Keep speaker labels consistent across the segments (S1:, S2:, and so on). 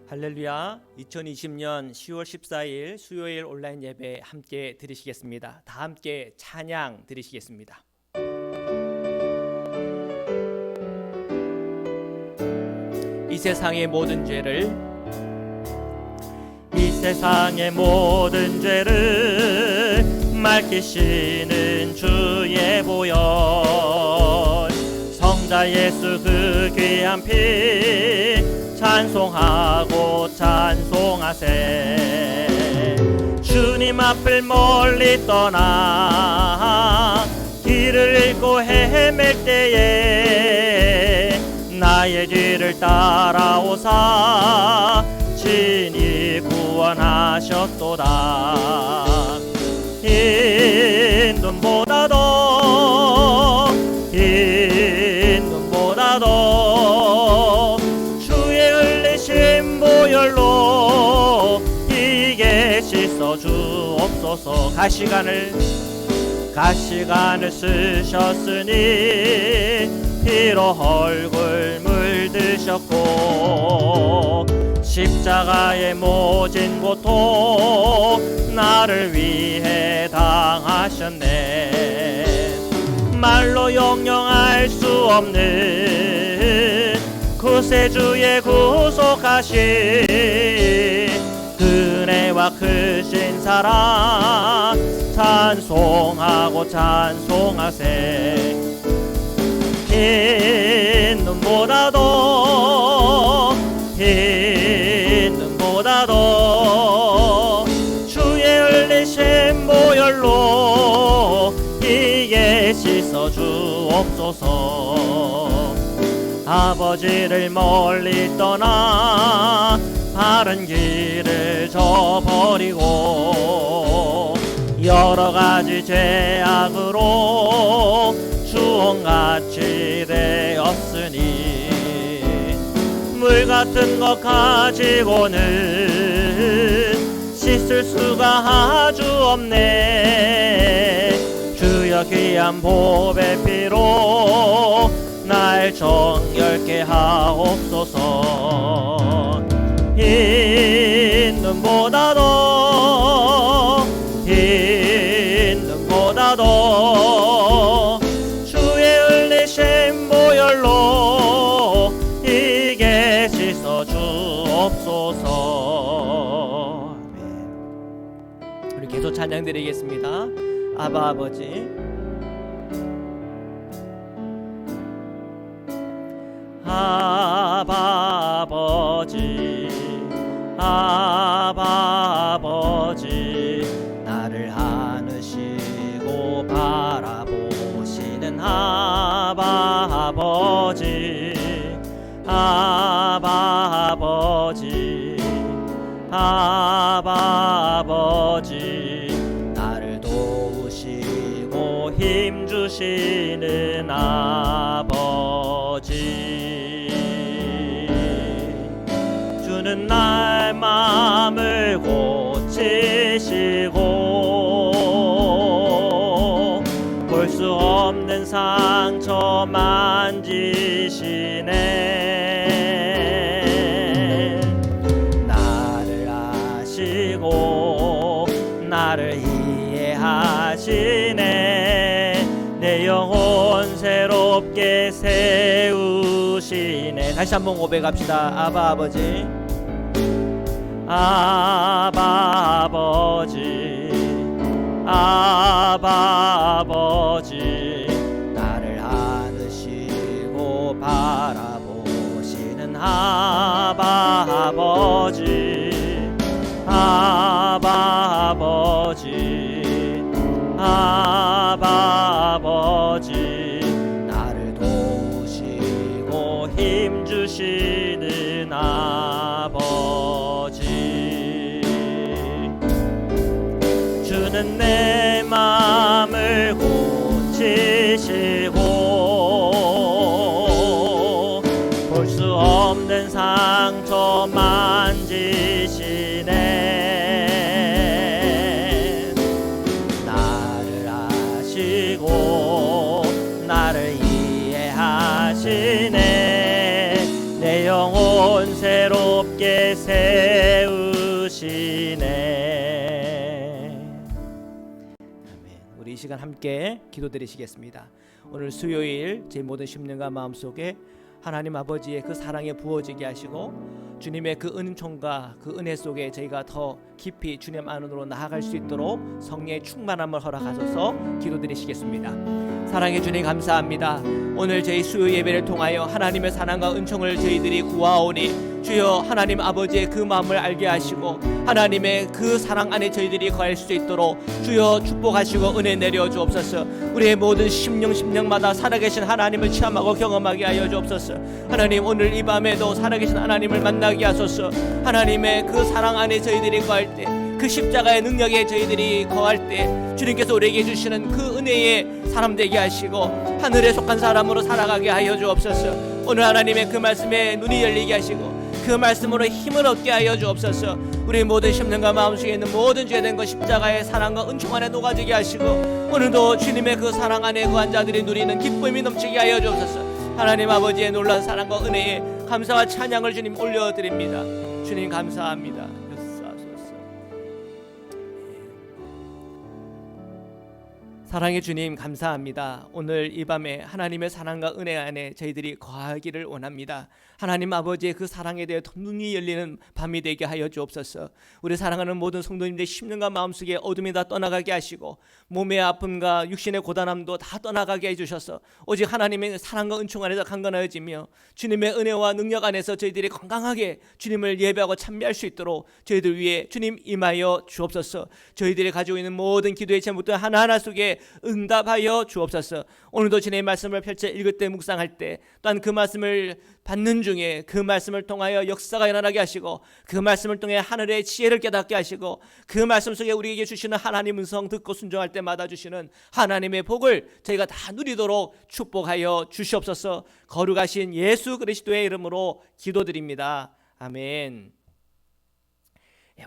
S1: 할렐루야. 2020년 10월 14일 수요일 온라인 예배 함께 드리시겠습니다. 다 함께 찬양 드리시겠습니다. 이 세상의 모든 죄를 맑히시는 주의 보혈, 성자 예수 그 귀한 피 찬송하고 찬송하세. 주님 앞을 멀리 떠나 길을 잃고 헤맬 때에 나의 뒤를 따라오사 친히 구원하셨도다. 흰 눈보다도 주의 흘리신 보혈로 이게 씻어 주옵소서. 가시관을 쓰셨으니 피로 얼굴 물드셨고 십자가의 모진 고통 나를 위해 당하셨네. 말로 영영할 수 없는 구세주의 구속하신 은혜와 크신 사랑 찬송하고 찬송하세. 흰 눈보다도 주의 흘리신 보혈로 이게 씻어 주옵소서. 아버지를 멀리 떠나 바른 길을 저버리고 여러 가지 죄악으로 주홍같이 되었으니 물 같은 것 가지고는 씻을 수가 아주 없네. 주여 귀한 보배 피로 날 정결케 하옵소서. 흰 눈보다도 주의 흘리신 보혈로 이게 씻어 주옵소서. 우리 계속 찬양 드리겠습니다. 아바 아버지, 아바 아버지, 아바 아버지, 나를 안으시고 바라보시는 아바 아버지, 아바 아버지, 아바 아버지, 나를 도우시고 힘주시는 아버지. 주는 날 마음을 고치시고 볼 수 없는 상처 만지시네. 나를 아시고 나를 이해하시네. 내 영혼 새롭게 세우시네. 다시 한번 고백합시다. 아바 아버지, 아바 아버지, 아바 아버지, 나를 안으시고 바라보시는 아바 아버지, 아바 아버지, 아바 아버지, 나를 도우시고 힘주시는 아버지. 주는 내 마음을 고치시고 볼 수 없는 상처 만지시네. 나를 아시고 나를 이해하시네. 내 영혼 영원 새롭게 세우시네. 아멘. 우리 이 시간 함께 기도드리시겠습니다. 오늘 수요일 제 모든 심령과 마음속에 하나님 아버지의 그 사랑에 부어지게 하시고 주님의 그 은총과 그 은혜 속에 저희가 더 깊이 주님 안으로 나아갈 수 있도록 성령의 충만함을 허락하소서 기도드리시겠습니다. 사랑해 주님 감사합니다. 오늘 저희 수요 예배를 통하여 하나님의 사랑과 은총을 저희들이 구하오니 주여 하나님 아버지의 그 마음을 알게 하시고 하나님의 그 사랑 안에 저희들이 거할 수 있도록 주여 축복하시고 은혜 내려 주옵소서. 우리의 모든 심령마다 살아계신 하나님을 체험하고 경험하게 하여 주옵소서. 하나님 오늘 이 밤에도 살아계신 하나님을 만나게 하소서. 하나님의 그 사랑 안에 저희들이 거할 때, 그 십자가의 능력에 저희들이 거할 때 주님께서 우리에게 주시는 그 은혜의 사람 되게 하시고 하늘에 속한 사람으로 살아가게 하여 주옵소서. 오늘 하나님의 그 말씀에 눈이 열리게 하시고 그 말씀으로 힘을 얻게 하여 주옵소서. 우리 모든 심령과 마음속에 있는 모든 죄된 것 십자가의 사랑과 은총 안에 녹아지게 하시고 오늘도 주님의 그 사랑 안에 거한 자들이 누리는 기쁨이 넘치게 하여 주옵소서. 하나님 아버지의 놀라운 사랑과 은혜에 감사와 찬양을 주님 올려드립니다. 주님 감사합니다. 사랑의 주님 감사합니다. 오늘 이 밤에 하나님의 사랑과 은혜 안에 저희들이 거하기를 원합니다. 하나님 아버지의 그 사랑에 대해 눈이 열리는 밤이 되게 하여 주옵소서. 우리 사랑하는 모든 성도님들의 심령과 마음속에 어둠이 다 떠나가게 하시고 몸의 아픔과 육신의 고단함도 다 떠나가게 해주셔서 오직 하나님의 사랑과 은총 안에서 강건하여지며 주님의 은혜와 능력 안에서 저희들이 건강하게 주님을 예배하고 찬미할 수 있도록 저희들 위해 주님 임하여 주옵소서. 저희들이 가지고 있는 모든 기도의 제목들 하나하나 속에 응답하여 주옵소서. 오늘도 주님의 말씀을 펼쳐 읽을 때 묵상할 때 또한 그 말씀을 받는 중에 그 말씀을 통하여 역사가 일어나게 하시고 그 말씀을 통해 하늘의 지혜를 깨닫게 하시고 그 말씀 속에 우리에게 주시는 하나님 음성 듣고 순종할 때마다 주시는 하나님의 복을 저희가 다 누리도록 축복하여 주시옵소서. 거룩하신 예수 그리스도의 이름으로 기도드립니다. 아멘.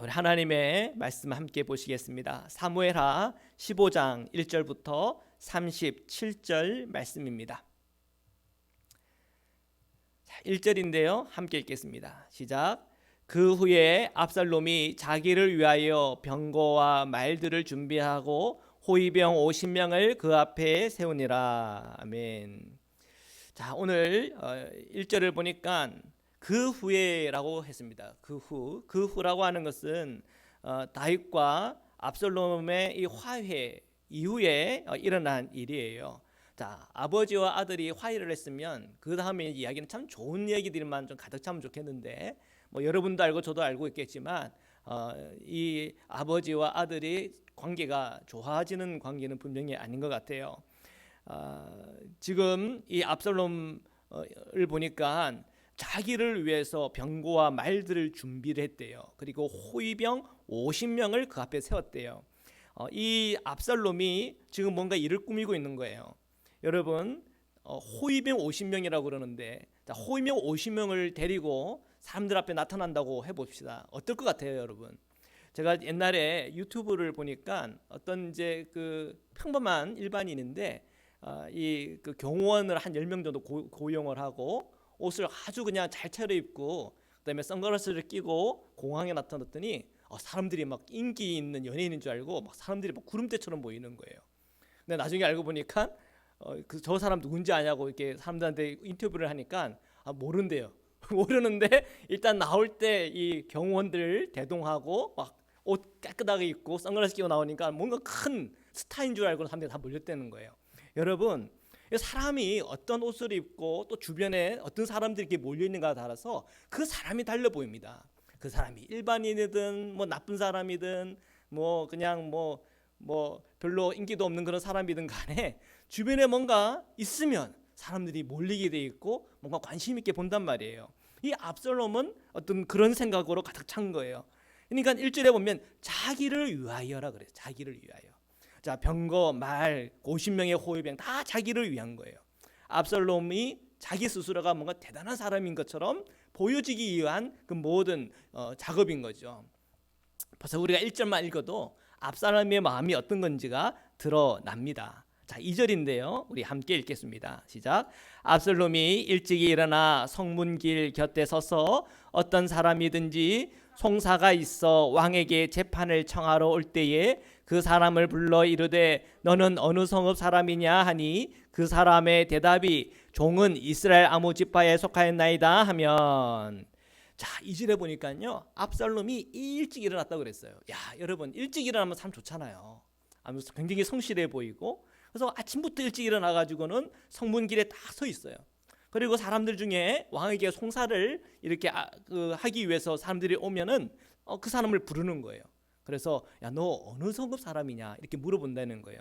S1: 우리 하나님의 말씀 함께 보시겠습니다. 사무엘하 15장 1절부터 37절 말씀입니다. 1절인데요. 함께 읽겠습니다. 시작. 그 후에 압살롬이 자기를 위하여 병거와 말들을 준비하고 호위병 50명을 그 앞에 세우니라. 아멘. 자, 오늘 1절을 보니까 그 후에라고 했습니다. 그 후라고 하는 것은 다윗과 압살롬의 이 화해 이후에 일어난 일이에요. 자, 아버지와 아들이 화해를 했으면 그 다음에 이야기는 참 좋은 얘기들만 좀 가득 차면 좋겠는데 뭐 여러분도 알고 저도 알고 있겠지만 이 아버지와 아들이 관계가 좋아지는 관계는 분명히 아닌 것 같아요. 지금 이 압살롬을 보니까 자기를 위해서 병거와 말들을 준비를 했대요. 그리고 호위병 50명을 그 앞에 세웠대요. 이 압살롬이 지금 뭔가 일을 꾸미고 있는 거예요. 여러분, 호위병 50명이라고 그러는데 호위병 50명을 데리고 사람들 앞에 나타난다고 해봅시다. 어떨 것 같아요, 여러분? 제가 옛날에 유튜브를 보니까 어떤 이제 그 평범한 일반인인데 이 그 경호원을 한 10명 정도 고용을 하고 옷을 아주 그냥 잘 차려입고 그다음에 선글라스를 끼고 공항에 나타났더니 사람들이 막 인기 있는 연예인인 줄 알고 막 사람들이 막 구름대처럼 보이는 거예요. 근데 나중에 알고 보니까 저 사람 누군지 아냐고 이렇게 사람들한테 인터뷰를 하니까 모른대요. 모르는데 일단 나올 때 이 경호원들 대동하고 막 옷 깨끗하게 입고 선글라스 끼고 나오니까 뭔가 큰 스타인 줄 알고 사람들이 다 몰렸다는 거예요. 여러분, 사람이 어떤 옷을 입고 또 주변에 어떤 사람들이 이렇게 몰려 있는가에 따라서 그 사람이 달려 보입니다. 그 사람이 일반인이든 뭐 나쁜 사람이든 뭐 그냥 뭐 별로 인기도 없는 그런 사람이든 간에 주변에 뭔가 있으면 사람들이 몰리게 돼 있고 뭔가 관심 있게 본단 말이에요. 이 압살롬은 어떤 그런 생각으로 가득 찬 거예요. 그러니까 1절에 보면 자기를 위하여라 그래요. 자기를 위하여. 자, 병거, 말, 50명의 호위병 다 자기를 위한 거예요. 압살롬이 자기 스스로가 뭔가 대단한 사람인 것처럼 보여지기 위한 그 모든 작업인 거죠. 벌써 우리가 1절만 읽어도 압살롬의 마음이 어떤 건지가 드러납니다. 자, 2절인데요. 우리 함께 읽겠습니다. 시작. 압살롬이 일찍이 일어나 성문길 곁에 서서 어떤 사람이든지 송사가 있어 왕에게 재판을 청하러 올 때에 그 사람을 불러 이르되 너는 어느 성읍 사람이냐 하니 그 사람의 대답이 종은 이스라엘 아무 지파에 속하였나이다 하면, 자, 2절에 보니까요, 압살롬이 일찍 일어났다고 그랬어요. 야, 여러분, 일찍 일어나면 참 좋잖아요. 굉장히 성실해 보이고. 그래서 아침부터 일찍 일어나 가지고는 성문길에 딱 서 있어요. 그리고 사람들 중에 왕에게 송사를 이렇게 하기 위해서 사람들이 오면은 그 사람을 부르는 거예요. 그래서 야, 너 어느 성읍 사람이냐 이렇게 물어본다는 거예요.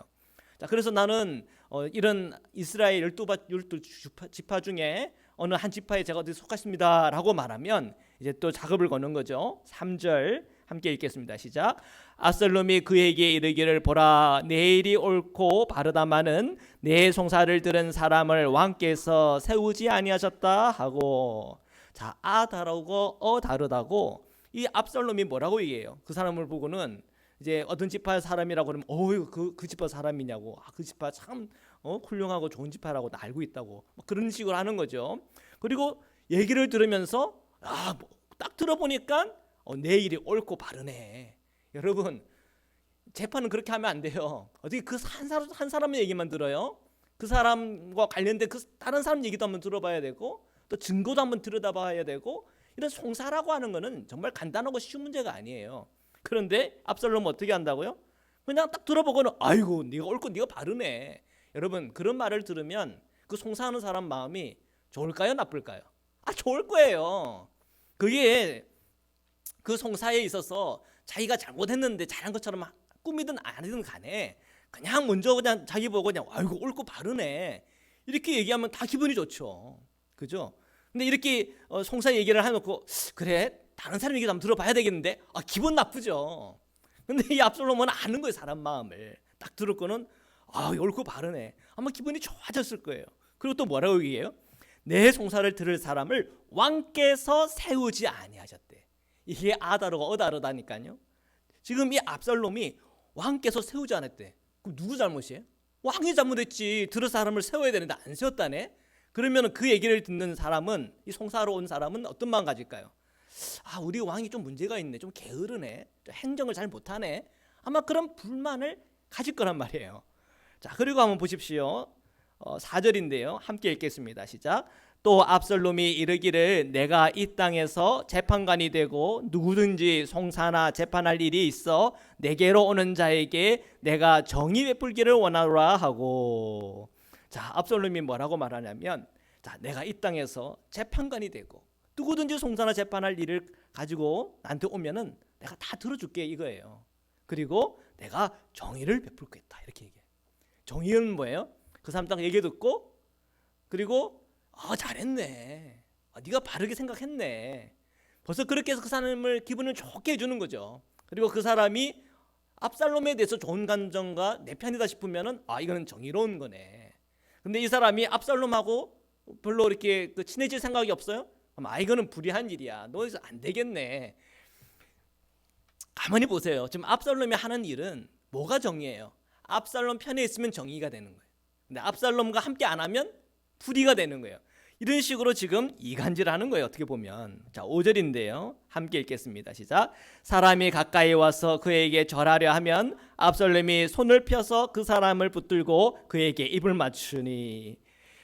S1: 자, 그래서 나는 이런 이스라엘 12지파 중에 어느 한 지파에 제가 어디 속했습니다 라고 말하면 이제 또 작업을 거는 거죠. 3절 함께 읽겠습니다. 시작. 압살롬이 그에게 이르기를 보라, 내일이 옳고 바르다마는 내 송사를 들은 사람을 왕께서 세우지 아니하셨다 하고. 자, 아 다르고 어 다르다고 이 압살롬이 뭐라고 얘기해요? 그 사람을 보고는 이제 어떤 지파 사람이라고 그러면 어유 그 지파 사람이냐고, 그 지파 참 훌륭하고 좋은 지파라고 나 알고 있다고 그런 식으로 하는 거죠. 그리고 얘기를 들으면서 딱 들어보니까 내일이 옳고 바르네. 여러분, 재판은 그렇게 하면 안 돼요. 어떻게 그 한 사람의 얘기만 들어요? 그 사람과 관련된 그 다른 사람 얘기도 한번 들어봐야 되고 또 증거도 한번 들여다봐야 되고. 이런 송사라고 하는 거는 정말 간단하고 쉬운 문제가 아니에요. 그런데 압살롬은 어떻게 한다고요? 그냥 딱 들어보고는 아이고 네가 옳고 네가 바르네. 여러분, 그런 말을 들으면 그 송사하는 사람 마음이 좋을까요, 나쁠까요? 좋을 거예요. 그게 그 송사에 있어서 자기가 잘못했는데 잘한 것처럼 꾸미든 아니든 간에 그냥 먼저 그냥 자기 보고 그냥 아이고 옳고 바르네 이렇게 얘기하면 다 기분이 좋죠. 그죠? 근데 이렇게 송사 얘기를 해놓고 그래 다른 사람 얘기도 한번 들어봐야 되겠는데 기분 나쁘죠. 근데 이 압살롬은 아는 거예요. 사람 마음을 딱 들었고는 옳고 바르네 아마 기분이 좋아졌을 거예요. 그리고 또 뭐라고 얘기해요? 내 송사를 들을 사람을 왕께서 세우지 아니하셨대. 이게 아다르고 어다르다니까요. 지금 이 압살롬이 왕께서 세우지 않았대. 그럼 누구 잘못이에요? 왕이 잘못했지. 들을 사람을 세워야 되는데 안 세웠다네. 그러면 그 얘기를 듣는 사람은, 이 송사하러 온 사람은 어떤 마음 가질까요? 우리 왕이 좀 문제가 있네, 좀 게으르네, 좀 행정을 잘 못하네, 아마 그런 불만을 가질 거란 말이에요. 자, 그리고 한번 보십시오. 4절인데요. 함께 읽겠습니다. 시작. 또 압살롬이 이르기를 내가 이 땅에서 재판관이 되고 누구든지 송사나 재판할 일이 있어 내게로 오는 자에게 내가 정의 베풀기를 원하노라 하고. 자, 압살롬이 뭐라고 말하냐면, 자, 내가 이 땅에서 재판관이 되고 누구든지 송사나 재판할 일을 가지고 나한테 오면은 내가 다 들어줄게 이거예요. 그리고 내가 정의를 베풀겠다 이렇게 얘기해요. 정의는 뭐예요? 그 사람 딱 얘기 듣고 그리고 잘했네, 네가 바르게 생각했네, 벌써 그렇게 해서 그 사람을 기분을 좋게 해주는 거죠. 그리고 그 사람이 압살롬에 대해서 좋은 감정과 내 편이다 싶으면은 이거는 정의로운 거네. 근데 이 사람이 압살롬하고 별로 이렇게 친해질 생각이 없어요? 그럼 이거는 불의한 일이야, 너 여기서 안 되겠네. 가만히 보세요. 지금 압살롬이 하는 일은 뭐가 정의예요? 압살롬 편에 있으면 정의가 되는 거예요. 근데 압살롬과 함께 안 하면 불의가 되는 거예요. 이런 식으로 지금 이간질하는 거예요. 어떻게 보면. 자, 5절인데요. 함께 읽겠습니다. 시작. 사람이 가까이 와서 그에게 절하려 하면 압살롬이 손을 펴서 그 사람을 붙들고 그에게 입을 맞추니.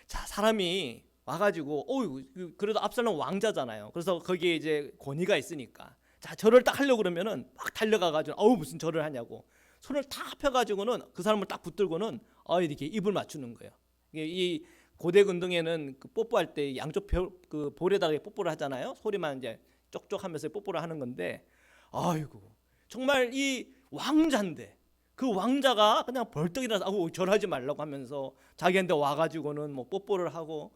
S1: 자, 사람이 와가지고 그래도 압살롬 왕자잖아요. 그래서 거기에 이제 권위가 있으니까 자, 절을 딱 하려고 그러면은 막 달려가가지고 무슨 절을 하냐고 손을 탁 펴가지고는 그 사람을 딱 붙들고는 이렇게 입을 맞추는 거예요. 이 고대 근동에는 그 뽀뽀할 때 양쪽 그 볼에다가 뽀뽀를 하잖아요. 소리만 이제 쪽쪽하면서 뽀뽀를 하는 건데, 정말 이 왕자인데 그 왕자가 그냥 벌떡 일어나서 절하지 말라고 하면서 자기한테 와가지고는 뭐 뽀뽀를 하고.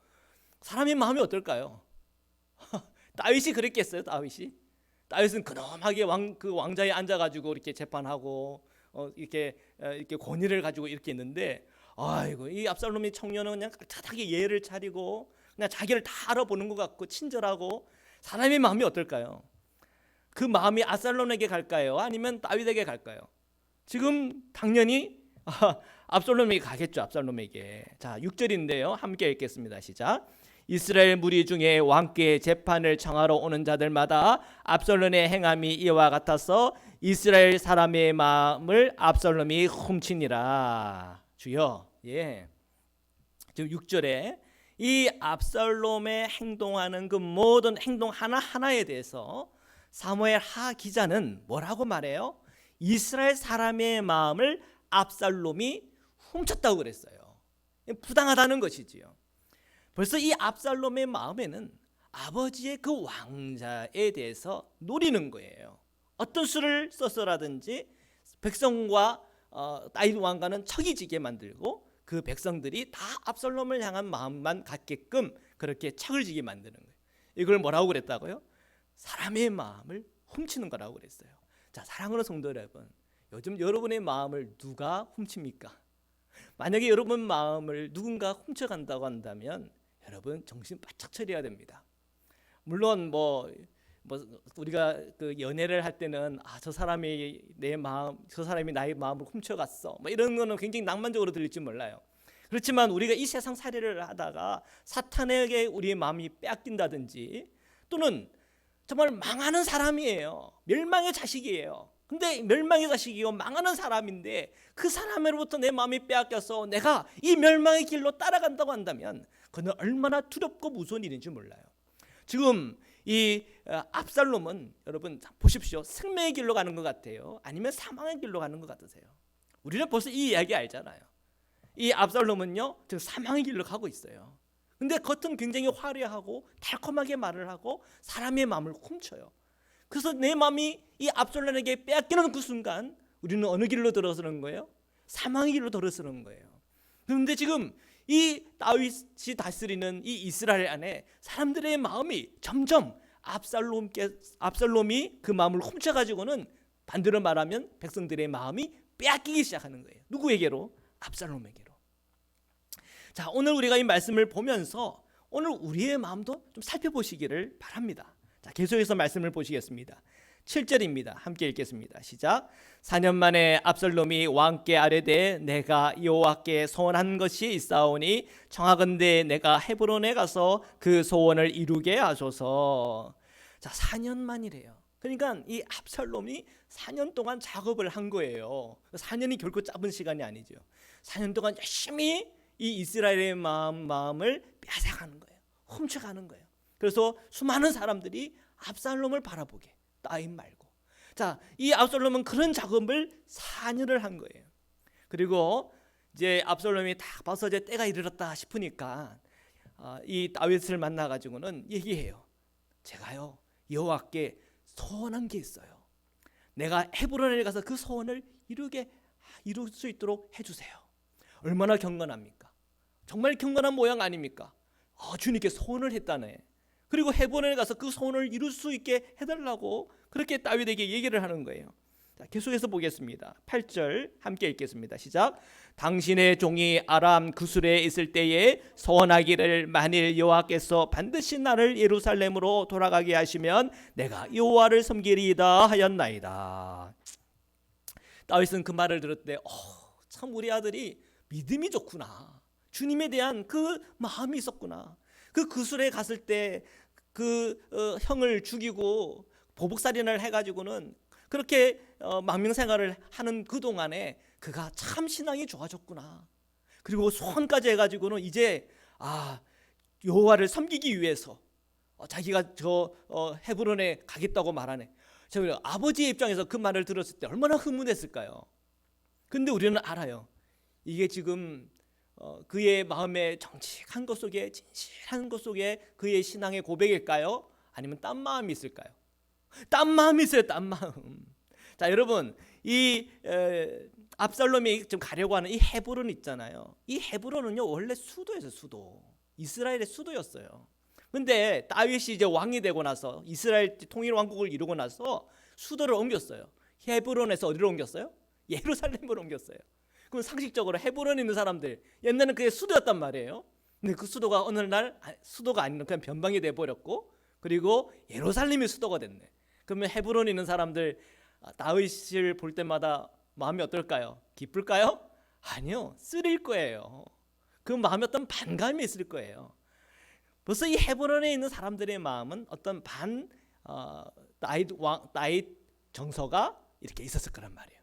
S1: 사람의 마음이 어떨까요? 다윗이 그랬겠어요? 다윗은 근엄하게 그 왕자에 앉아가지고 이렇게 재판하고 이렇게 권위를 가지고 이렇게 있는데, 이 압살롬이 청년은 그냥 깍듯하게 예를 차리고 그냥 자기를 다 알아보는 것 같고 친절하고. 사람의 마음이 어떨까요? 그 마음이 압살롬에게 갈까요? 아니면 다윗에게 갈까요? 지금 당연히 압살롬이 가겠죠. 압살롬에게. 자, 6절인데요. 함께 읽겠습니다. 시작. 이스라엘 무리 중에 왕께 재판을 청하러 오는 자들마다 압살롬의 행함이 이와 같아서 이스라엘 사람의 마음을 압살롬이 훔치니라. 주여. 예. 지금 6절에 이 압살롬의 행동하는 그 모든 행동 하나하나에 대해서 사무엘 하 기자는 뭐라고 말해요? 이스라엘 사람의 마음을 압살롬이 훔쳤다고 그랬어요. 부당하다는 것이지요. 벌써 이 압살롬의 마음에는 아버지의 그 왕자에 대해서 노리는 거예요. 어떤 수를 써서라든지 백성과 다윗 왕과는 척이 지게 만들고 그 백성들이 다 압살롬을 향한 마음만 갖게끔 그렇게 척을 지게 만드는 거예요. 이걸 뭐라고 그랬다고요? 사람의 마음을 훔치는 거라고 그랬어요. 자, 사랑하는 성도 여러분, 요즘 여러분의 마음을 누가 훔칩니까? 만약에 여러분 마음을 누군가 훔쳐간다고 한다면 여러분 정신 바짝 차려야 됩니다. 물론 뭐 우리가 그 연애를 할 때는 저 사람이 내 마음, 저 사람이 나의 마음을 훔쳐갔어, 뭐 이런 거는 굉장히 낭만적으로 들릴지 몰라요. 그렇지만 우리가 이 세상 살이를 하다가 사탄에게 우리의 마음이 빼앗긴다든지 또는 정말 망하는 사람이에요. 멸망의 자식이에요. 근데 멸망의 자식이고 망하는 사람인데 그 사람으로부터 내 마음이 빼앗겨서 내가 이 멸망의 길로 따라간다고 한다면 그는 얼마나 두렵고 무서운 일인지 몰라요. 지금 이 압살롬은 여러분 보십시오. 생명의 길로 가는 것 같아요? 아니면 사망의 길로 가는 것 같으세요? 우리는 벌써 이 이야기 알잖아요. 이 압살롬은요 지금 사망의 길로 가고 있어요. 근데 겉은 굉장히 화려하고 달콤하게 말을 하고 사람의 마음을 훔쳐요. 그래서 내 마음이 이 압살롬에게 빼앗기는 그 순간 우리는 어느 길로 들어서는 거예요? 사망의 길로 들어서는 거예요. 그런데 지금 이 다윗이 다스리는 이 이스라엘 안에 사람들의 마음이 점점 압살롬이 그 마음을 훔쳐가지고는 반대로 말하면 백성들의 마음이 빼앗기기 시작하는 거예요. 누구에게로? 압살롬에게로. 자, 오늘 우리가 이 말씀을 보면서 오늘 우리의 마음도 좀 살펴보시기를 바랍니다. 자, 계속해서 말씀을 보시겠습니다. 7절입니다. 함께 읽겠습니다. 시작. 4년 만에 압살롬이 왕께 아뢰되 내가 여호와께 소원한 것이 있사오니 청하건대 내가 헤브론에 가서 그 소원을 이루게 하소서. 자, 4년 만이래요. 그러니까 이 압살롬이 4년 동안 작업을 한 거예요. 4년이 결코 짧은 시간이 아니죠. 4년 동안 열심히 이 이스라엘의 마음을 빼앗아가는 거예요. 훔쳐가는 거예요. 그래서 수많은 사람들이 압살롬을 바라보게, 다윗 말고. 자, 이 압살롬은 그런 작업을 4년을 한 거예요. 그리고 이제 압살롬이 딱 봐서 이제 때가 이르렀다 싶으니까 이 다윗을 만나 가지고는 얘기해요. 제가요 여호와께 소원한 게 있어요. 내가 헤브론에 가서 그 소원을 이룰 수 있도록 해주세요. 얼마나 경건합니까? 정말 경건한 모양 아닙니까? 주님께 소원을 했다네. 그리고 헤브론에 가서 그 소원을 이룰 수 있게 해달라고 그렇게 다윗에게 얘기를 하는 거예요. 자, 계속해서 보겠습니다. 8절 함께 읽겠습니다. 시작. 당신의 종이 아람 구술에 있을 때에 소원하기를 만일 여호와께서 반드시 나를 예루살렘으로 돌아가게 하시면 내가 여호와를 섬기리이다 하였나이다. 다윗은 그 말을 들을 때 참 우리 아들이 믿음이 좋구나. 주님에 대한 그 마음이 있었구나. 그 구술에 갔을 때 그 형을 죽이고 보복살인을 해가지고는 그렇게 망명생활을 하는 그 동안에 그가 참 신앙이 좋아졌구나. 그리고 소원까지 해가지고는 이제 여호와를 섬기기 위해서 자기가 저 헤브론에 가겠다고 말하네. 저 아버지의 입장에서 그 말을 들었을 때 얼마나 흥분했을까요? 근데 우리는 알아요. 이게 지금 그의 마음의 정직한 것 속에, 진실한 것 속에 그의 신앙의 고백일까요? 아니면 딴 마음이 있을까요? 딴 마음이 있어요. 딴 마음. 자, 여러분, 이 압살롬이 지금 가려고 하는 이 헤브론 있잖아요. 이 헤브론은요 원래 수도였어요. 수도. 이스라엘의 수도였어요. 근데 다윗이 이제 왕이 되고 나서 이스라엘 통일 왕국을 이루고 나서 수도를 옮겼어요. 헤브론에서 어디로 옮겼어요? 예루살렘으로 옮겼어요. 그럼 상식적으로 헤브론에 있는 사람들, 옛날에는 그게 수도였단 말이에요. 근데 그 수도가 어느 날 수도가 아닌 그냥 변방이 돼버렸고, 그리고 예루살렘이 수도가 됐네. 그러면 헤브론에 있는 사람들 다윗을 볼 때마다 마음이 어떨까요? 기쁠까요? 아니요, 쓰릴 거예요. 그 마음에 어떤 반감이 있을 거예요. 벌써 이 헤브론에 있는 사람들의 마음은 어떤 나잇 정서가 이렇게 있었을 거란 말이에요.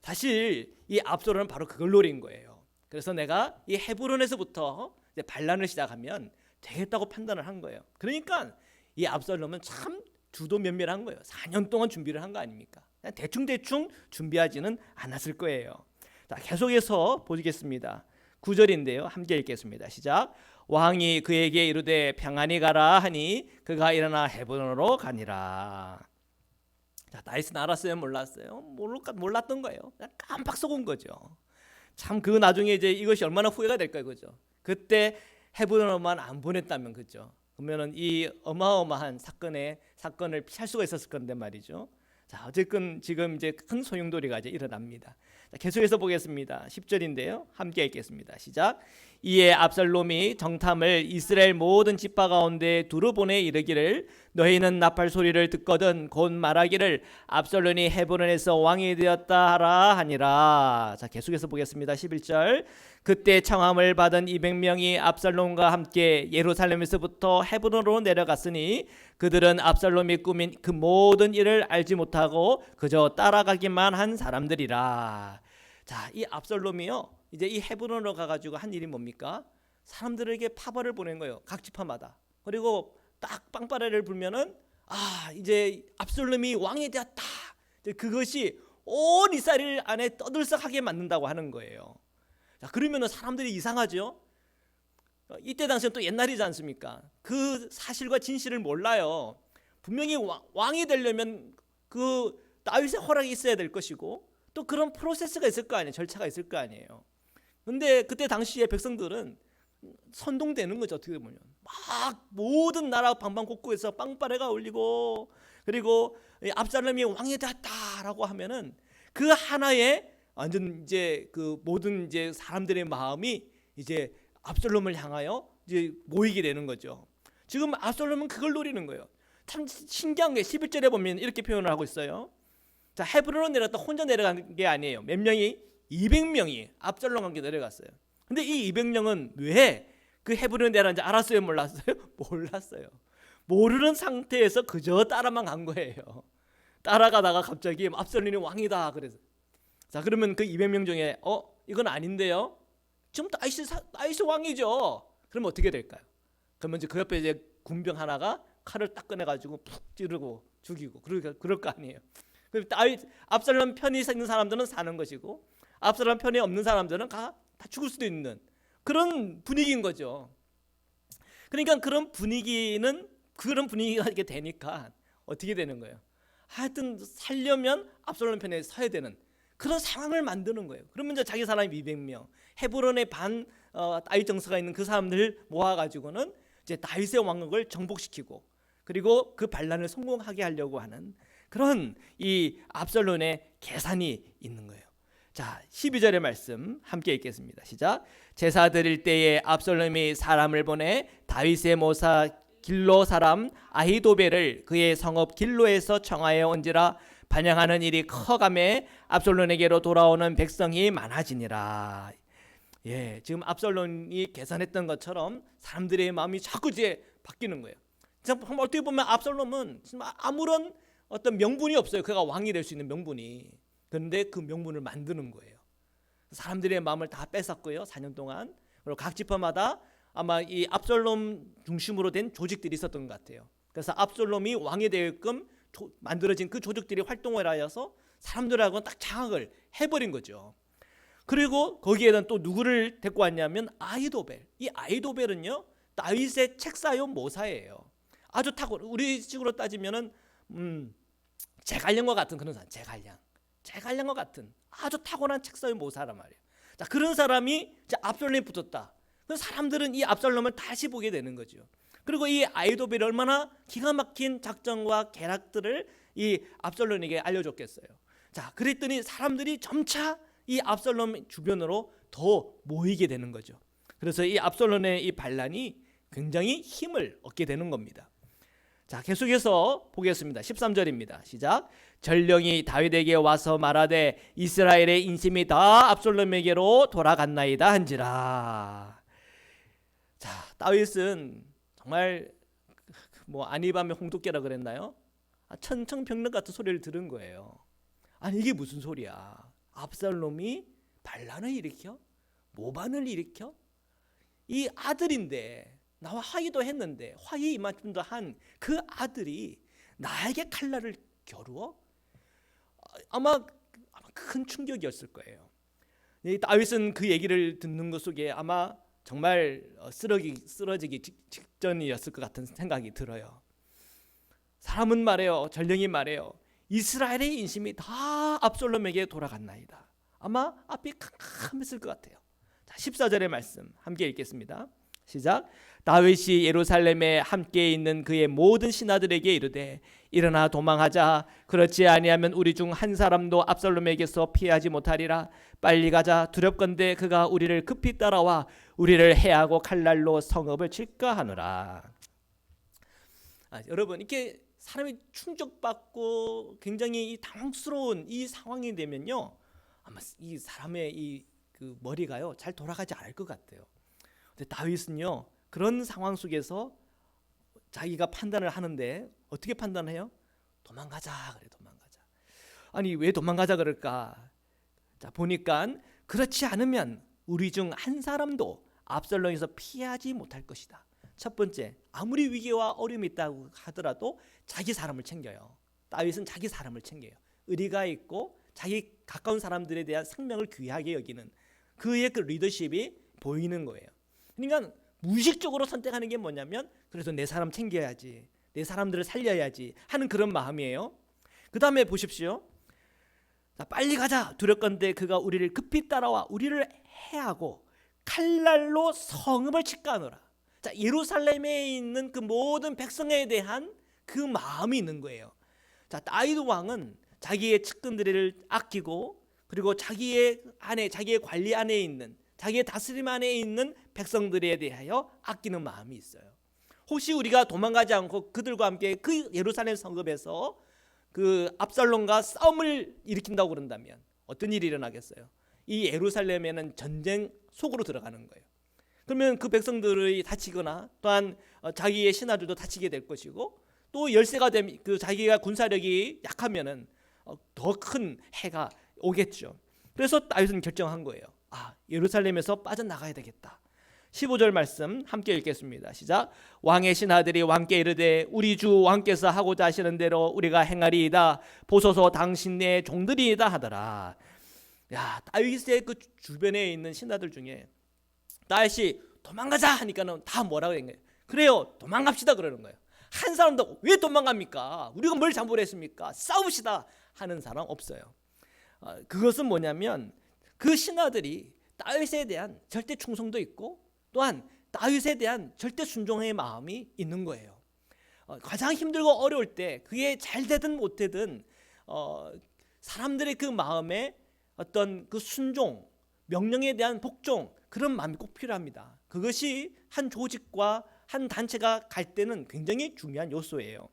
S1: 사실 이 압살롬은 바로 그걸 노린 거예요. 그래서 내가 이 헤브론에서부터 이제 반란을 시작하면 되겠다고 판단을 한 거예요. 그러니까 이 압살롬은 참 주도 면밀한 거예요. 4년 동안 준비를 한 거 아닙니까? 그냥 대충 준비하지는 않았을 거예요. 자, 계속해서 보시겠습니다. 9절인데요. 함께 읽겠습니다. 시작. 왕이 그에게 이르되 평안히 가라 하니 그가 일어나 헤브론으로 가니라. 자, 다윗은 알았어요? 몰랐어요? 몰랐던 거예요. 그냥 깜빡 속은 거죠. 참 그 나중에 이제 이것이 얼마나 후회가 될까요, 그죠? 그때 헤브론으로만 안 보냈다면, 그죠? 그러면은 이 어마어마한 사건을 피할 수가 있었을 건데 말이죠. 자, 어쨌든 지금 이제 큰 소용돌이가 이제 일어납니다. 자, 계속해서 보겠습니다. 10절인데요. 함께 읽겠습니다. 시작. 이에 압살롬이 정탐을 이스라엘 모든 지파 가운데 두루 보내 이르기를 너희는 나팔 소리를 듣거든 곧 말하기를 압살롬이 헤브론에서 왕이 되었다 하라 하니라. 자, 계속해서 보겠습니다. 11절. 그때 청함을 받은 200명이 압살롬과 함께 예루살렘에서부터 헤브론으로 내려갔으니 그들은 압살롬이 꾸민 그 모든 일을 알지 못하고 그저 따라가기만 한 사람들이라. 자, 이 압살롬이요, 이제 이 헤브론으로 가가지고 한 일이 뭡니까? 사람들에게 파벌을 보낸 거예요. 각 지파마다. 그리고 딱 빵빠레를 불면은 이제 압살롬이 왕이 되었다. 그것이 온 이스라엘 안에 떠들썩하게 만든다고 하는 거예요. 자, 그러면은 사람들이 이상하죠. 이때 당시는 또 옛날이지 않습니까? 그 사실과 진실을 몰라요. 분명히 왕이 되려면 그 다윗의 허락이 있어야 될 것이고 또 그런 프로세스가 있을 거 아니에요. 절차가 있을 거 아니에요. 근데 그때 당시에 백성들은 선동되는 거죠. 어떻게 보면 막 모든 나라 방방곡곡에서 빵빠레가 울리고 그리고 압살롬이 왕이 되었다라고 하면은 그 하나의 완전 이제 그 모든 이제 사람들의 마음이 이제 압살롬을 향하여 이제 모이게 되는 거죠. 지금 압살롬은 그걸 노리는 거예요. 참 신기한 게 11절에 보면 이렇게 표현을 하고 있어요. 자, 헤브론으로 내려갔다 혼자 내려간 게 아니에요. 몇 명이? 200명이 압살롬과 함께 내려갔어요. 근데 이 200명은 왜 그 헤브론에 내려간지 알았어요? 몰랐어요? 몰랐어요. 모르는 상태에서 그저 따라만 간 거예요. 따라가다가 갑자기 압살롬이 왕이다 그래서. 자, 그러면 그 200명 중에 이건 아닌데요? 지금 다윗이 왕이죠. 그럼 어떻게 될까요? 그러면 이제 그 옆에 이제 군병 하나가 칼을 딱 꺼내가지고 푹 찌르고 죽이고 그럴 거 아니에요. 압살롬 편이 있는 사람들은 사는 것이고 압살롬 편이 없는 사람들은 다 죽을 수도 있는 그런 분위기인 거죠. 그러니까 그런 분위기가 이렇게 되니까 어떻게 되는 거예요? 하여튼 살려면 압살롬 편에 서야 되는 그런 상황을 만드는 거예요. 그러면 이제 자기 사람이 200명, 헤브론의 다윗 정서가 있는 그 사람들 모아가지고는 이제 다윗의 왕국을 정복시키고 그리고 그 반란을 성공하게 하려고 하는 그런 이 압살롬의 계산이 있는 거예요. 자, 12절의 말씀 함께 읽겠습니다. 시작. 제사 드릴 때에 압살롬이 사람을 보내 다윗의 모사 길로 사람 아히도벨을 그의 성읍 길로에서 청하여 온지라 반영하는 일이 커가매 압살롬에게로 돌아오는 백성이 많아지니라. 예, 지금 압살롬이 계산했던 것처럼 사람들의 마음이 자꾸 이제 바뀌는 거예요. 어떻게 보면 압살롬은 아무런 어떤 명분이 없어요. 그가 왕이 될 수 있는 명분이. 그런데 그 명분을 만드는 거예요. 사람들의 마음을 다 뺏었고요. 4년 동안. 그리고 각 지파마다 아마 이 압살롬 중심으로 된 조직들이 있었던 것 같아요. 그래서 압살롬이 왕이 되게끔 만들어진 그 조직들이 활동을 하여서 사람들하고는 딱 장악을 해버린 거죠. 그리고 거기에는 또 누구를 데리고 왔냐면 아히도벨. 이 아히도벨은요 다윗의 책사요 모사예요. 아주 우리 식으로 따지면은 제갈량과 같은 그런 사람. 제갈량과 같은 아주 타고난 책사요 모사란 말이에요. 자, 그런 사람이 이제 압살롬에 붙었다. 그 사람들은 이 압살롬을 다시 보게 되는 거죠. 그리고 이 아히도벨이 얼마나 기가 막힌 작전과 계략들을 이 압살롬에게 알려줬겠어요. 자, 그랬더니 사람들이 점차 이 압살롬 주변으로 더 모이게 되는 거죠. 그래서 이 압살롬의 이 반란이 굉장히 힘을 얻게 되는 겁니다. 자, 계속해서 보겠습니다. 13절입니다. 시작. 전령이 다윗에게 와서 말하되 이스라엘의 인심이 다 압살롬에게로 돌아갔나이다 한지라. 자, 다윗은 정말 뭐 안입하면 홍두깨라 그랬나요? 천청병력 같은 소리를 들은 거예요. 아니 이게 무슨 소리야? 압살롬이 반란을 일으켜? 모반을 일으켜? 이 아들인데 나와 화의도 했는데 화의 이만큼도 한 그 아들이 나에게 칼날을 겨루어? 아마 큰 충격이었을 거예요. 이 다윗은 그 얘기를 듣는 것 속에 아마 정말 쓰러지기 직전이었을 것 같은 생각이 들어요. 사람은 말해요. 전령이 말해요. 이스라엘의 인심이 다 압살롬에게 돌아갔나이다. 아마 앞이 캄캄했을 것 같아요. 자, 14절의 말씀 함께 읽겠습니다. 시작. 다윗이 예루살렘에 함께 있는 그의 모든 신하들에게 이르되 일어나 도망하자. 그렇지 아니하면 우리 중 한 사람도 압살롬에게서 피하지 못하리라. 빨리 가자. 두렵건대 그가 우리를 급히 따라와 우리를 해하고 칼날로 성읍을 칠까 하노라. 여러분 이렇게 사람이 충격받고 굉장히 당황스러운 이 상황이 되면요, 아마 이 사람의 그 머리가요 잘 돌아가지 않을 것 같아요. 근데 다윗은요 그런 상황 속에서 자기가 판단을 하는데 어떻게 판단해요? 도망가자 그래. 도망가자. 아니 왜 도망가자 그럴까? 자, 보니까 그렇지 않으면 우리 중 한 사람도 압살롬에서 피하지 못할 것이다. 첫 번째, 아무리 위기와 어려움이 있다고 하더라도 자기 사람을 챙겨요. 다윗은 자기 사람을 챙겨요. 의리가 있고 자기 가까운 사람들에 대한 생명을 귀하게 여기는 그의 그 리더십이 보이는 거예요. 그러니까 무의식적으로 선택하는 게 뭐냐면 그래서 내 사람 챙겨야지, 내 사람들을 살려야지 하는 그런 마음이에요. 그 다음에 보십시오. 자, 빨리 가자. 두렵건대 그가 우리를 급히 따라와 우리를 해하고 칼날로 성읍을 칠까 하노라. 자, 예루살렘에 있는 그 모든 백성에 대한 그 마음이 있는 거예요. 자, 다윗 왕은 자기의 측근들을 아끼고 그리고 자기의 관리 안에 있는 자기의 다스림 안에 있는 백성들에 대하여 아끼는 마음이 있어요. 혹시 우리가 도망가지 않고 그들과 함께 그 예루살렘 성읍에서 그 압살롬과 싸움을 일으킨다고 그런다면 어떤 일이 일어나겠어요? 이 예루살렘에는 전쟁 속으로 들어가는 거예요. 그러면 그 백성들이 다치거나 또한 자기의 신하들도 다치게 될 것이고 또 열세가 되면 그 자기가 군사력이 약하면은 더 큰 해가 오겠죠. 그래서 다윗은 결정한 거예요. 예루살렘에서 빠져나가야 되겠다. 15절 말씀 함께 읽겠습니다. 시작. 왕의 신하들이 왕께 이르되 우리 주 왕께서 하고자 하시는 대로 우리가 행하리이다. 보소서 당신의 종들이이다 하더라. 야, 다윗의 그 주변에 있는 신하들 중에 다윗이 도망가자 하니까는 다 뭐라고 한 거예요? 그래요, 도망갑시다 그러는 거예요. 한 사람도 왜 도망갑니까? 우리가 뭘 잘못했습니까? 싸웁시다 하는 사람 없어요. 그것은 뭐냐면 그 신하들이 다윗에 대한 절대 충성도 있고 또한 다윗에 대한 절대 순종의 마음이 있는 거예요. 가장 힘들고 어려울 때 그게 잘 되든 못 되든 사람들의 그 마음에 어떤 그 순종, 명령에 대한 복종 그런 마음이 꼭 필요합니다. 그것이 한 조직과 한 단체가 갈 때는 굉장히 중요한 요소예요.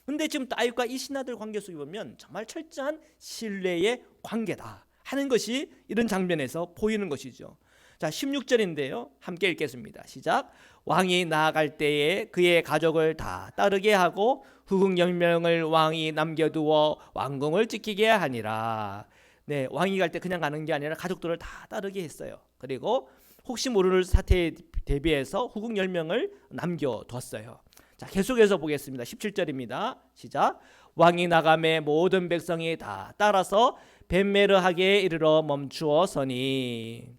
S1: 그런데 지금 다윗과 이 신하들 관계 속에 보면 정말 철저한 신뢰의 관계다 하는 것이 이런 장면에서 보이는 것이죠. 자, 16절인데요. 함께 읽겠습니다. 시작. 왕이 나아갈 때에 그의 가족을 다 따르게 하고 후궁 10명을 왕이 남겨두어 왕궁을 지키게 하니라. 네, 왕이 갈 때 그냥 가는 게 아니라 가족들을 다 따르게 했어요. 그리고 혹시 모를 사태에 대비해서 후궁 10명을 남겨뒀어요. 자, 계속해서 보겠습니다. 17절입니다. 시작. 왕이 나감에 모든 백성이 다 따라서 벳메르하게 이르러 멈추어 서니.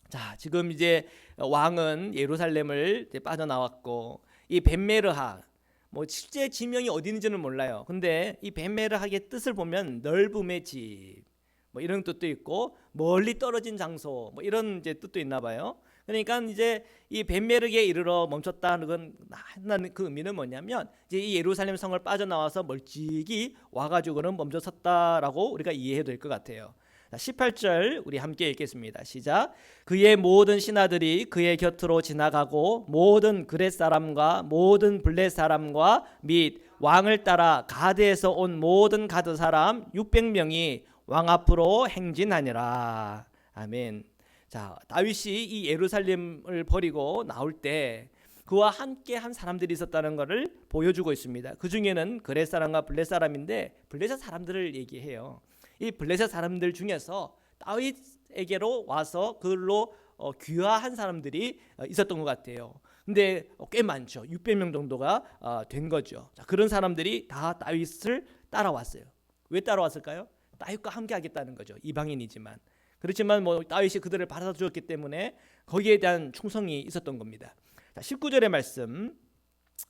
S1: 자, 지금 이제 왕은 예루살렘을 이제 빠져나왔고 이 벳메르하 뭐 실제 지명이 어디 있는지는 몰라요. 근데 이 벳메르하의 뜻을 보면 넓음의 집 뭐 이런 뜻도 있고 멀리 떨어진 장소 뭐 이런 이제 뜻도 있나 봐요. 그러니까 이제 이 벳메르에 이르러 멈췄다는 건 하나는 그 의미는 뭐냐면 이제 이 예루살렘 성을 빠져나와서 멀찍이 와가지고는 멈춰섰다라고 우리가 이해해도 될 것 같아요. 18절 우리 함께 읽겠습니다. 시작. 그의 모든 신하들이 그의 곁으로 지나가고 모든 그렛 사람과 모든 블렛 사람과 및 왕을 따라 가드에서 온 모든 가드 사람 600명이 왕 앞으로 행진하니라. 아멘. 자, 다윗이 이 예루살렘을 버리고 나올 때 그와 함께 한 사람들이 있었다는 것을 보여주고 있습니다. 그 중에는 그렛 사람과 블렛 사람인데 블렛 사람들을 얘기해요. 이 블레셋 사람들 중에서 다윗에게로 와서 그걸로 귀화한 사람들이 있었던 것 같아요. 근데 꽤 많죠. 600명 정도가 된 거죠. 자, 그런 사람들이 다 다윗을 따라왔어요. 왜 따라왔을까요? 다윗과 함께 하겠다는 거죠. 이방인이지만. 그렇지만 뭐 다윗이 그들을 받아주었기 때문에 거기에 대한 충성이 있었던 겁니다. 자, 19절의 말씀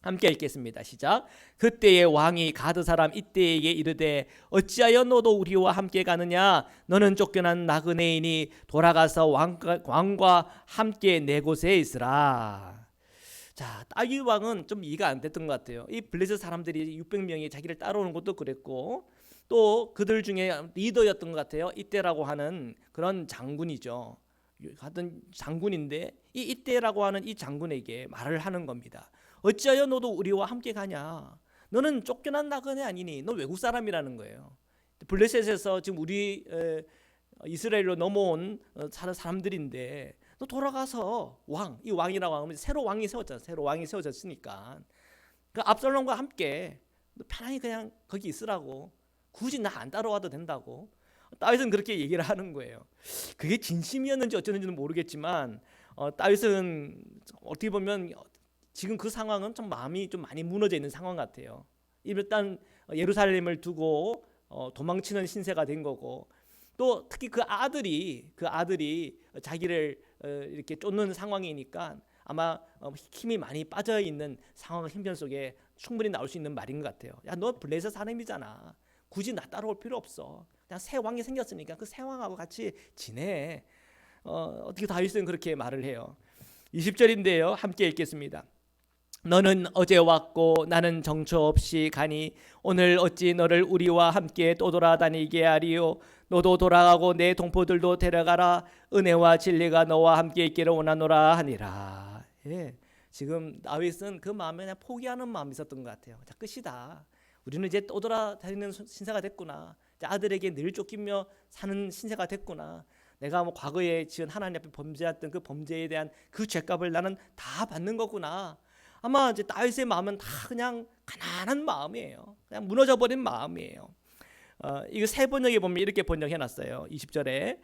S1: 함께 읽겠습니다. 시작. 그때의 왕이 가드 사람 이때에게 이르되 어찌하여 너도 우리와 함께 가느냐? 너는 쫓겨난 나그네인이 돌아가서 왕과 함께 내 곳에 있으라. 자, 다윗 왕은 좀 이해가 안 됐던 것 같아요. 이 블레셋 사람들이 600명이 자기를 따라오는 것도 그랬고 또 그들 중에 리더였던 것 같아요. 이때라고 하는 그런 장군이죠. 같은 장군인데 이 이때라고 하는 이 장군에게 말을 하는 겁니다. 어찌하여 너도 우리와 함께 가냐? 너는 쫓겨난 나그네 아니니? 너 외국 사람이라는 거예요. 블레셋에서 지금 우리 이스라엘로 넘어온 사람들인데 너 돌아가서 이 왕이라고 하면 새로 왕이 세웠잖아. 새로 왕이 세워졌으니까 그 압살롬과 함께 편안히 그냥 거기 있으라고. 굳이 나 안 따라와도 된다고. 다윗은 그렇게 얘기를 하는 거예요. 그게 진심이었는지 어쩌는지는 모르겠지만 다윗은 어떻게 보면 지금 그 상황은 좀 마음이 좀 많이 무너져 있는 상황 같아요. 일단 예루살렘을 두고 도망치는 신세가 된 거고 또 특히 그 아들이 자기를 이렇게 쫓는 상황이니까 아마 힘이 많이 빠져 있는 상황 형편 속에 충분히 나올 수 있는 말인 것 같아요. 야, 너 블레셋 사람이잖아. 굳이 나 따라올 필요 없어. 그냥 새 왕이 생겼으니까 그 새 왕하고 같이 지내. 어떻게 다윗은 그렇게 말을 해요. 20절인데요. 함께 읽겠습니다. 너는 어제 왔고 나는 정처 없이 가니 오늘 어찌 너를 우리와 함께 또 돌아다니게 하리요. 너도 돌아가고 내 동포들도 데려가라. 은혜와 진리가 너와 함께 있기를 원하노라 하니라. 예, 지금 다윗은 그 마음에 그냥 포기하는 마음이 있었던 것 같아요. 자, 끝이다. 우리는 이제 또 돌아다니는 신세가 됐구나. 아들에게 늘 쫓기며 사는 신세가 됐구나. 내가 뭐 과거에 지은 하나님 앞에 범죄했던 그 범죄에 대한 그 죄값을 나는 다 받는 거구나. 아마 이제 다윗의 마음은 다 그냥 가난한 마음이에요. 그냥 무너져 버린 마음이에요. 이거 새 번역에 보면 이렇게 번역해 놨어요. 20절에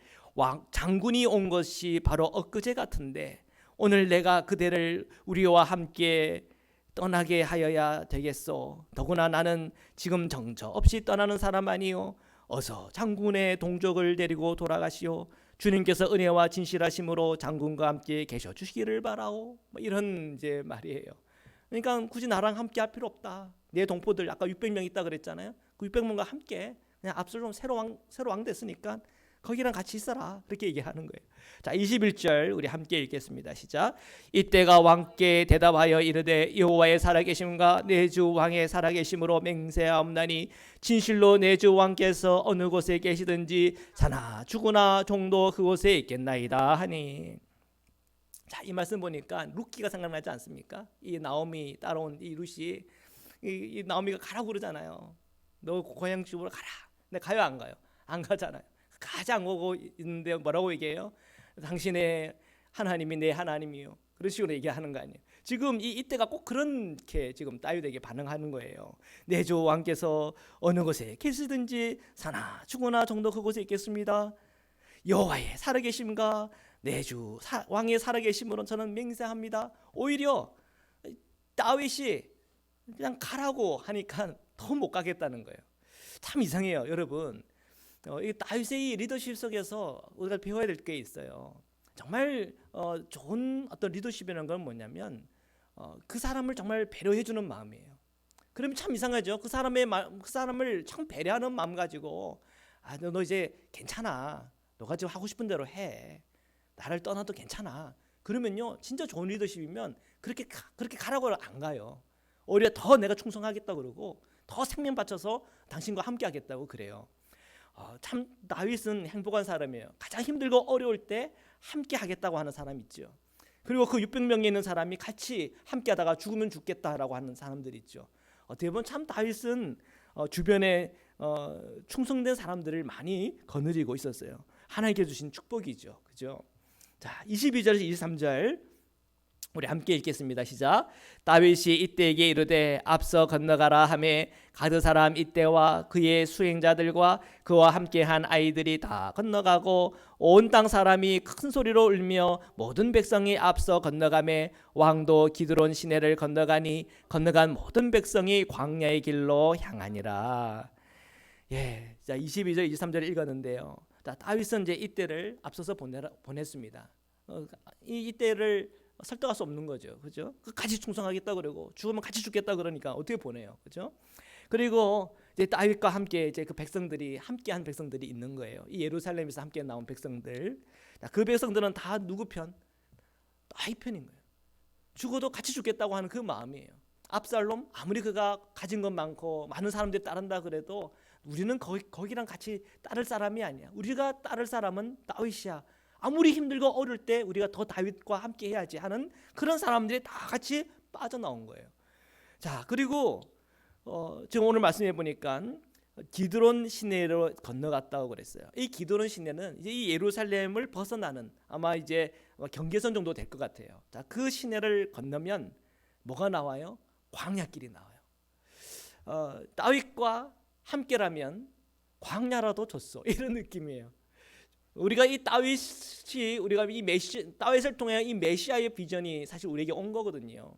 S1: 장군이 온 것이 바로 엊그제 같은데 오늘 내가 그대를 우리와 함께 떠나게 하여야 되겠소. 더구나 나는 지금 정처 없이 떠나는 사람 아니요. 어서 장군의 동족을 데리고 돌아가시오. 주님께서 은혜와 진실하심으로 장군과 함께 계셔 주시기를 바라오. 뭐 이런 이제 말이에요. 그러니까 굳이 나랑 함께 할 필요 없다. 내 동포들 아까 600명 있다 그랬잖아요. 그 600명과 함께 그냥 압살롬 새로 왕 됐으니까 거기랑 같이 있어라. 그렇게 얘기하는 거예요. 자, 21절 우리 함께 읽겠습니다. 시작. 이때가 왕께 대답하여 이르되 여호와의 살아계심과 내 주 왕의 살아계심으로 맹세하옵나니 진실로 내 주 왕께서 어느 곳에 계시든지 사나 죽으나 종도 그곳에 있겠나이다 하니. 자, 이 말씀 보니까 룻기가 생각나지 않습니까? 이 나오미 따라온 이 룻이 이 나오미가 가라고 그러잖아요. 너 고향 집으로 가라. 근데 가요 안 가요? 안 가잖아요. 가지 않고 있는데 뭐라고 얘기해요? 당신의 하나님이 내 하나님이요. 그런 식으로 얘기하는 거 아니에요. 지금 이때가 꼭 그렇게 지금 다윗에게 반응하는 거예요. 내 주 왕께서 어느 곳에 계시든지 사나 죽으나 정도 그곳에 있겠습니다. 여호와의 살아계심과 내 주 왕의 살아계심으로 저는 맹세합니다. 오히려 다윗이 그냥 가라고 하니까 더 못 가겠다는 거예요. 참 이상해요, 여러분. 이 다윗의 리더십 속에서 우리가 배워야 될 게 있어요. 정말 좋은 어떤 리더십이라는 건 뭐냐면 그 사람을 정말 배려해주는 마음이에요. 그러면 참 이상하죠. 그 사람을 참 배려하는 마음 가지고 너 이제 괜찮아. 너가 지금 하고 싶은 대로 해. 나를 떠나도 괜찮아. 그러면요, 진짜 좋은 리더십이면 그렇게 가라고 안 가요. 오히려 더 내가 충성하겠다 그러고 더 생명 바쳐서 당신과 함께 하겠다고 그래요. 참 다윗은 행복한 사람이에요. 가장 힘들고 어려울 때 함께 하겠다고 하는 사람 있죠. 그리고 그 600명에 있는 사람이 같이 함께 하다가 죽으면 죽겠다라고 하는 사람들이 있죠. 어떻게 보면 참 다윗은 주변에 충성된 사람들을 많이 거느리고 있었어요. 하나님께 주신 축복이죠. 그죠? 자, 22절에서 23절 우리 함께 읽겠습니다. 시작. 다윗이 이때에게 이르되 앞서 건너가라 하매 가드 사람 이때와 그의 수행자들과 그와 함께한 아이들이 다 건너가고 온 땅 사람이 큰 소리로 울며 모든 백성이 앞서 건너가매 왕도 기드론 시내를 건너가니 건너간 모든 백성이 광야의 길로 향하니라. 예, 자 22절 23절 읽었는데요. 자, 다윗은 이제 이때를 앞서서 보냈습니다. 이때를 설득할 수 없는 거죠. 그죠? 같이 충성하겠다 그러고 죽으면 같이 죽겠다 그러니까 어떻게 보내요. 그죠? 그리고 이제 다윗과 함께 이제 그 백성들이 함께한 백성들이 있는 거예요. 이 예루살렘에서 함께 나온 백성들. 그 백성들은 다 누구 편? 다윗 편인 거예요. 죽어도 같이 죽겠다고 하는 그 마음이에요. 압살롬 아무리 그가 가진 것 많고 많은 사람들이 따른다 그래도 우리는 거기랑 같이 따를 사람이 아니야. 우리가 따를 사람은 다윗이야. 아무리 힘들고 어려울 때 우리가 더 다윗과 함께 해야지 하는 그런 사람들이 다 같이 빠져나온 거예요. 자, 그리고 지금 오늘 말씀해 보니까 기드론 시내로 건너갔다고 그랬어요. 이 기드론 시내는 이제 이 예루살렘을 벗어나는 아마 이제 경계선 정도 될 것 같아요. 자, 그 시내를 건너면 뭐가 나와요? 광야길이 나와요. 다윗과 함께라면 광야라도 줬어. 이런 느낌이에요. 우리가 이 다윗이 우리가 이 다윗을 통해 이 메시아의 비전이 사실 우리에게 온 거거든요.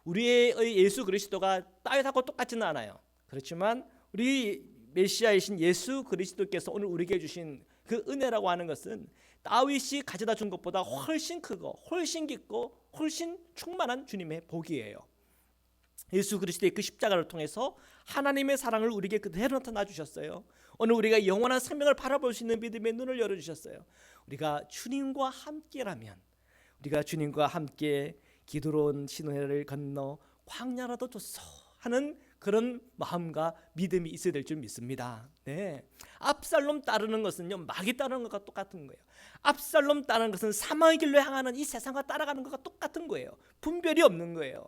S1: 우리의 예수 그리스도가 다윗하고 똑같지는 않아요. 그렇지만 우리 메시아이신 예수 그리스도께서 오늘 우리에게 주신 그 은혜라고 하는 것은 다윗이 가져다 준 것보다 훨씬 크고 훨씬 깊고 훨씬 충만한 주님의 복이에요. 예수 그리스도의 그 십자가를 통해서 하나님의 사랑을 우리에게 그대로 나타나 주셨어요. 오늘 우리가 영원한 생명을 바라볼 수 있는 믿음의 눈을 열어주셨어요. 우리가 주님과 함께라면 우리가 주님과 함께 기드론 시내를 건너 광야라도 줬어 하는 그런 마음과 믿음이 있어야 될 줄 믿습니다. 네. 압살롬 따르는 것은요 마귀 따르는 것과 똑같은 거예요. 압살롬 따르는 것은 사망의 길로 향하는 이 세상과 따라가는 것과 똑같은 거예요. 분별이 없는 거예요.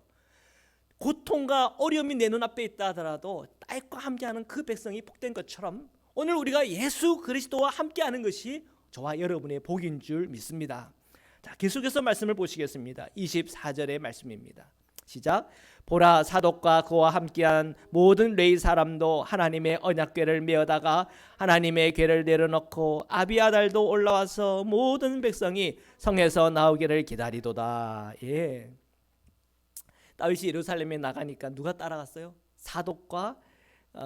S1: 고통과 어려움이 내 눈앞에 있다 하더라도 다윗과 함께하는 그 백성이 복된 것처럼 오늘 우리가 예수 그리스도와 함께하는 것이 저와 여러분의 복인 줄 믿습니다. 자, 계속해서 말씀을 보시겠습니다. 24절의 말씀입니다. 시작. 보라 사독과 그와 함께한 모든 레위 사람도 하나님의 언약궤를 메어다가 하나님의 궤를 내려놓고 아비아달도 올라와서 모든 백성이 성에서 나오기를 기다리도다. 예. 다윗이 예루살렘에 나가니까 누가 따라갔어요? 사독과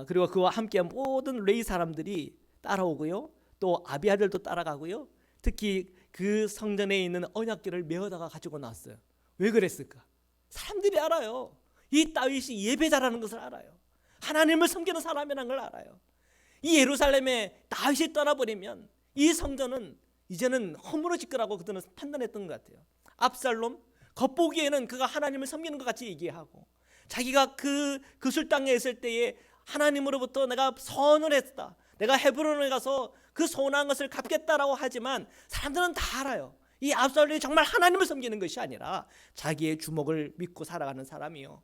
S1: 그리고 그와 함께한 모든 레위 사람들이 따라오고요. 또 아비아들도 따라가고요. 특히 그 성전에 있는 언약궤를 메어다가 가지고 나왔어요. 왜 그랬을까? 사람들이 알아요. 이 다윗이 예배자라는 것을 알아요. 하나님을 섬기는 사람이라는 걸 알아요. 이 예루살렘에 다윗이 떠나버리면 이 성전은 이제는 허물어질 거라고 그들은 판단했던 것 같아요. 압살롬 겉보기에는 그가 하나님을 섬기는 것 같이 얘기하고 자기가 그 술 땅에 있을 때에 하나님으로부터 내가 선을 했다. 내가 헤브론에 가서 그 선한 것을 갚겠다라고 하지만 사람들은 다 알아요. 이 압살롬이 정말 하나님을 섬기는 것이 아니라 자기의 주먹을 믿고 살아가는 사람이요.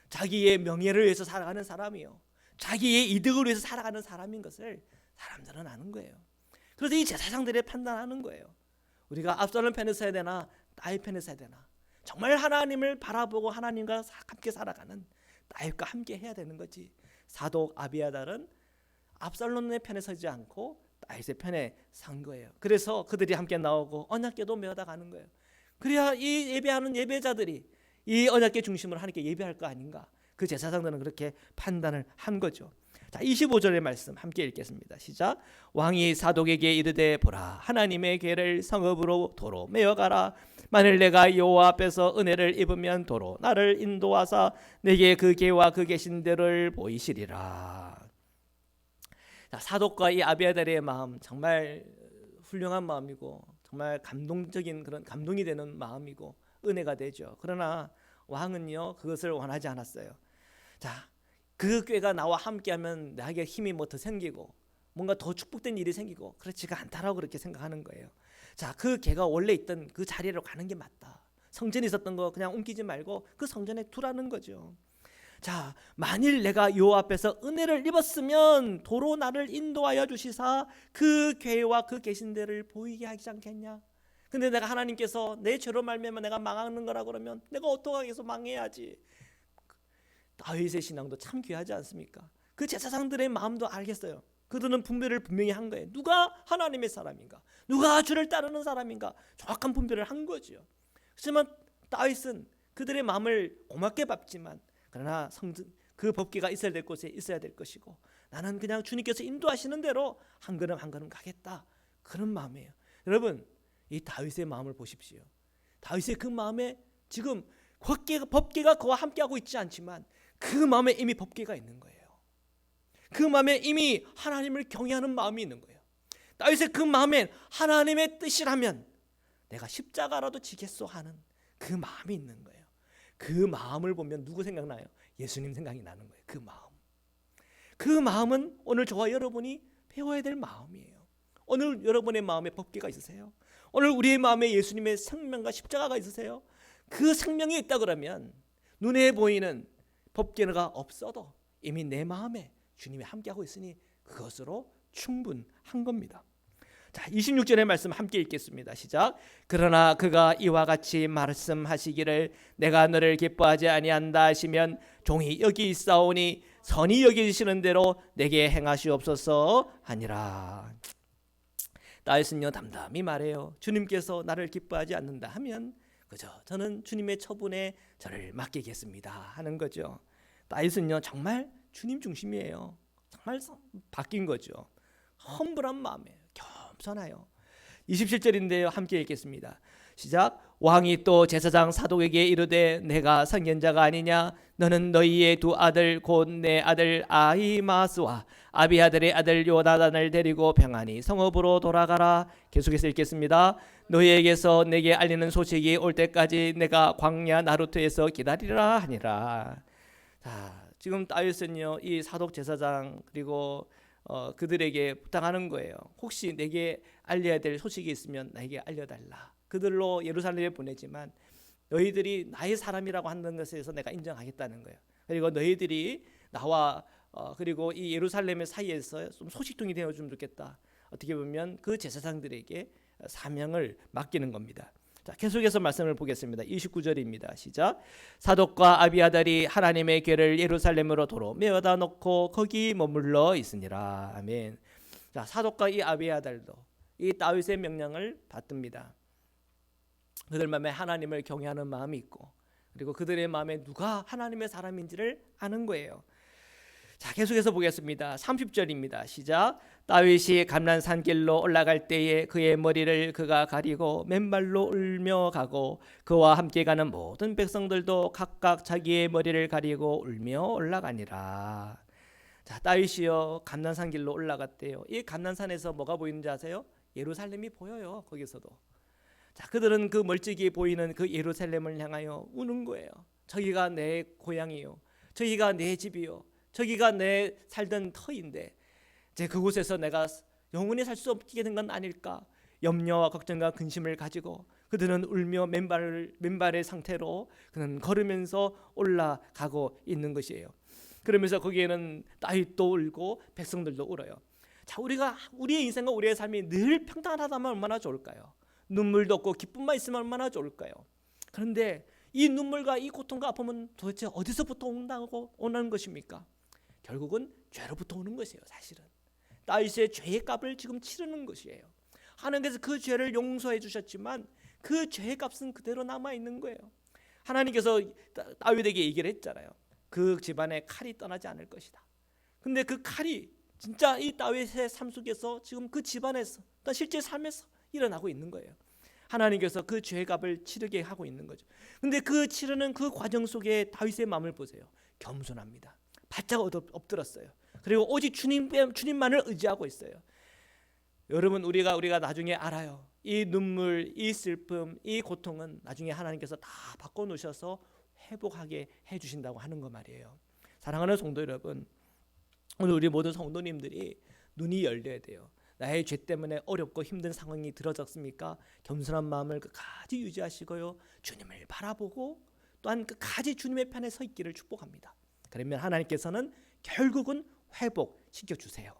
S1: 자기의 명예를 위해서 살아가는 사람이요. 자기의 이득을 위해서 살아가는 사람인 것을 사람들은 아는 거예요. 그래서 이 제사장들이 판단하는 거예요. 우리가 압살롬 편에 서야 되나 다윗 편에 서야 되나. 정말 하나님을 바라보고 하나님과 함께 살아가는 다윗과 함께 해야 되는 거지. 사독 아비아달은 압살롬의 편에 서지 않고 다윗의 편에 선 거예요. 그래서 그들이 함께 나오고 언약궤도 메어다 가는 거예요. 그래야 이 예배하는 예배자들이 이 언약궤 중심으로 하나님께 예배할 거 아닌가. 그 제사장들은 그렇게 판단을 한 거죠. 자, 25절의 말씀 함께 읽겠습니다. 시작. 왕이 사독에게 이르되 보라 하나님의 궤를 성읍으로 도로 메어가라. 만일 내가 여호와 앞에서 은혜를 입으면 도로 나를 인도하사 내게 그 궤와 그 계신들을 보이시리라. 자, 사독과 이 아비아달의 마음 정말 훌륭한 마음이고 정말 감동적인 그런 감동이 되는 마음이고 은혜가 되죠. 그러나 왕은요 그것을 원하지 않았어요. 자, 그 궤가 나와 함께하면 나에게 힘이 뭐 더 생기고 뭔가 더 축복된 일이 생기고 그렇지가 않다라고 그렇게 생각하는 거예요. 자, 그 걔가 원래 있던 그 자리로 가는 게 맞다. 성전에 있었던 거 그냥 옮기지 말고 그 성전에 두라는 거죠. 자, 만일 내가 요 앞에서 은혜를 입었으면 도로 나를 인도하여 주시사 그 괴와 그 계신 데를 보이게 하지 않겠냐. 근데 내가 하나님께서 내 죄로 말미암아 내가 망하는 거라 그러면 내가 어떻게 해서 망해야지. 다윗의 신앙도 참 귀하지 않습니까? 그 제사장들의 마음도 알겠어요. 그들은 분별을 분명히 한 거예요. 누가 하나님의 사람인가, 누가 주를 따르는 사람인가, 정확한 분별을 한 거죠. 하지만 다윗은 그들의 마음을 고맙게 밟지만, 그러나 그 법궤가 있어야 될 곳에 있어야 될 것이고, 나는 그냥 주님께서 인도하시는 대로 한 걸음 한 걸음 가겠다, 그런 마음이에요. 여러분, 이 다윗의 마음을 보십시오. 다윗의 그 마음에 지금 법궤가 그와 함께하고 있지 않지만 그 마음에 이미 법궤가 있는 거예요. 그 마음에 이미 하나님을 경외하는 마음이 있는 거예요. 다윗의 그 마음에 하나님의 뜻이라면 내가 십자가라도 지겠소 하는 그 마음이 있는 거예요. 그 마음을 보면 누구 생각나요? 예수님 생각이 나는 거예요. 그 마음. 그 마음은 오늘 저와 여러분이 배워야 될 마음이에요. 오늘 여러분의 마음에 법궤가 있으세요? 오늘 우리의 마음에 예수님의 생명과 십자가가 있으세요? 그 생명이 있다 그러면 눈에 보이는 법궤가 없어도 이미 내 마음에 주님이 함께하고 있으니 그것으로 충분한 겁니다. 자, 26절의 말씀 함께 읽겠습니다. 시작. 그러나 그가 이와 같이 말씀하시기를 내가 너를 기뻐하지 아니한다 하시면 종이 여기 있사오니 선히 여기시는 대로 내게 행하시옵소서 하니라. 다윗은요 담담히 말해요. 주님께서 나를 기뻐하지 않는다 하면 그저 저는 주님의 처분에 저를 맡기겠습니다 하는 거죠. 다윗은요 정말 주님 중심이에요. 정말 바뀐 거죠. 험불한 마음이에요. 겸손하여. 27절인데요 함께 읽겠습니다. 시작. 왕이 또 제사장 사독에게 이르되 내가 선견자가 아니냐. 너는 너희의 두 아들 곧 내 아들 아히마스와 아비아들의 아들 요나단을 데리고 평안히 성읍으로 돌아가라. 계속해서 읽겠습니다. 너희에게서 내게 알리는 소식이 올 때까지 내가 광야 나루트에서 기다리라 하니라. 자, 지금 다윗은요 이 사독 제사장 그리고 그들에게 부탁하는 거예요. 혹시 내게 알려야 될 소식이 있으면 나에게 알려달라. 그들로 예루살렘에 보내지만 너희들이 나의 사람이라고 하는 것에서 내가 인정하겠다는 거예요. 그리고 너희들이 나와 그리고 이 예루살렘의 사이에서 좀 소식통이 되어주면 좋겠다. 어떻게 보면 그 제사장들에게 사명을 맡기는 겁니다. 자, 계속해서 말씀을 보겠습니다. 29절입니다. 시작. 사독과 아비아달이 하나님의 궤를 예루살렘으로 도로 메어다 놓고 거기 머물러 있으니라. 아멘. 자, 사독과 이 아비아달도 이 다윗의 명령을 받듭니다. 그들 마음에 하나님을 경외하는 마음이 있고 그리고 그들의 마음에 누가 하나님의 사람인지를 아는 거예요. 자, 계속해서 보겠습니다. 30절입니다. 시작. 다윗이 감난산 길로 올라갈 때에 그의 머리를 그가 가리고 맨발로 울며 가고 그와 함께 가는 모든 백성들도 각각 자기의 머리를 가리고 울며 올라가니라. 자, 다윗이요 감난산 길로 올라갔대요. 이 감난산에서 뭐가 보이는지 아세요? 예루살렘이 보여요. 거기서도. 자, 그들은 그 멀찍이 보이는 그 예루살렘을 향하여 우는 거예요. 저기가 내 고향이요, 저기가 내 집이요, 저기가 내 살던 터인데 이제 그곳에서 내가 영원히 살 수 없게 된 건 아닐까 염려와 걱정과 근심을 가지고 그들은 울며 맨발의 상태로 그는 걸으면서 올라가고 있는 것이에요. 그러면서 거기에는 다윗도 울고 백성들도 울어요. 자, 우리의 인생과 우리의 삶이 늘 평탄하다면 얼마나 좋을까요? 눈물도 없고 기쁨만 있으면 얼마나 좋을까요? 그런데 이 눈물과 이 고통과 아픔은 도대체 어디서부터 오는 것입니까? 결국은 죄로부터 오는 것이에요. 사실은 다윗의 죄의 값을 지금 치르는 것이에요. 하나님께서 그 죄를 용서해 주셨지만 그 죄의 값은 그대로 남아 있는 거예요. 하나님께서 다윗에게 얘기를 했잖아요. 그 집안에 칼이 떠나지 않을 것이다. 근데 그 칼이 진짜 이 다윗의 삶 속에서 지금 그 집안에서 또 실제 삶에서 일어나고 있는 거예요. 하나님께서 그 죄의 값을 치르게 하고 있는 거죠. 근데 그 치르는 그 과정 속에 다윗의 마음을 보세요. 겸손합니다. 바짝 엎드렸어요. 그리고 오직 주님만을 의지하고 있어요. 여러분, 우리가 나중에 알아요. 이 눈물, 이 슬픔, 이 고통은 나중에 하나님께서 다 바꿔놓으셔서 회복하게 해주신다고 하는 거 말이에요. 사랑하는 성도 여러분, 오늘 우리 모든 성도님들이 눈이 열려야 돼요. 나의 죄 때문에 어렵고 힘든 상황이 들어졌습니까? 겸손한 마음을 끝까지 유지하시고요, 주님을 바라보고 또한 끝까지 주님의 편에 서 있기를 축복합니다. 그러면 하나님께서는 결국은 회복시켜 주세요.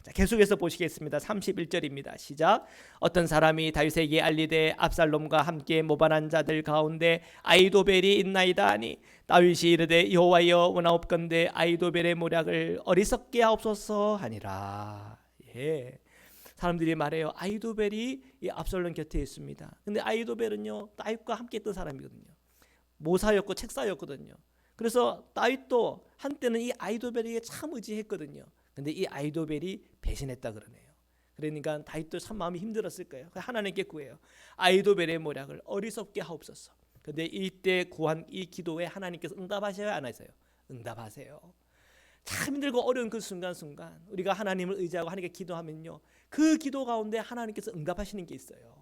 S1: 자, 계속해서 보시겠습니다. 31절입니다. 시작. 어떤 사람이 다윗에게 알리되 압살롬과 함께 모반한 자들 가운데 아히도벨이 있나이다 하니 다윗이 이르되 여호와여 원하옵건대 아히도벨의 모략을 어리석게 하옵소서 하니라. 예. 사람들이 말해요. 아히도벨이 이 압살롬 곁에 있습니다. 근데 아히도벨은요, 다윗과 함께 있던 사람이거든요. 모사였고 책사였거든요. 그래서 다윗도 한때는 이 아히도벨에게 참 의지했거든요. 근데 이 아히도벨이 배신했다 그러네요. 그러니까 다윗도 참 마음이 힘들었을 거예요. 하나님께 구해요. 아히도벨의 모략을 어리석게 하옵소서. 근데 이때 구한 이 기도에 하나님께서 응답하셔요, 안 하세요? 응답하세요. 참 힘들고 어려운 그 순간순간 우리가 하나님을 의지하고 하나님께 기도하면요, 그 기도 가운데 하나님께서 응답하시는 게 있어요.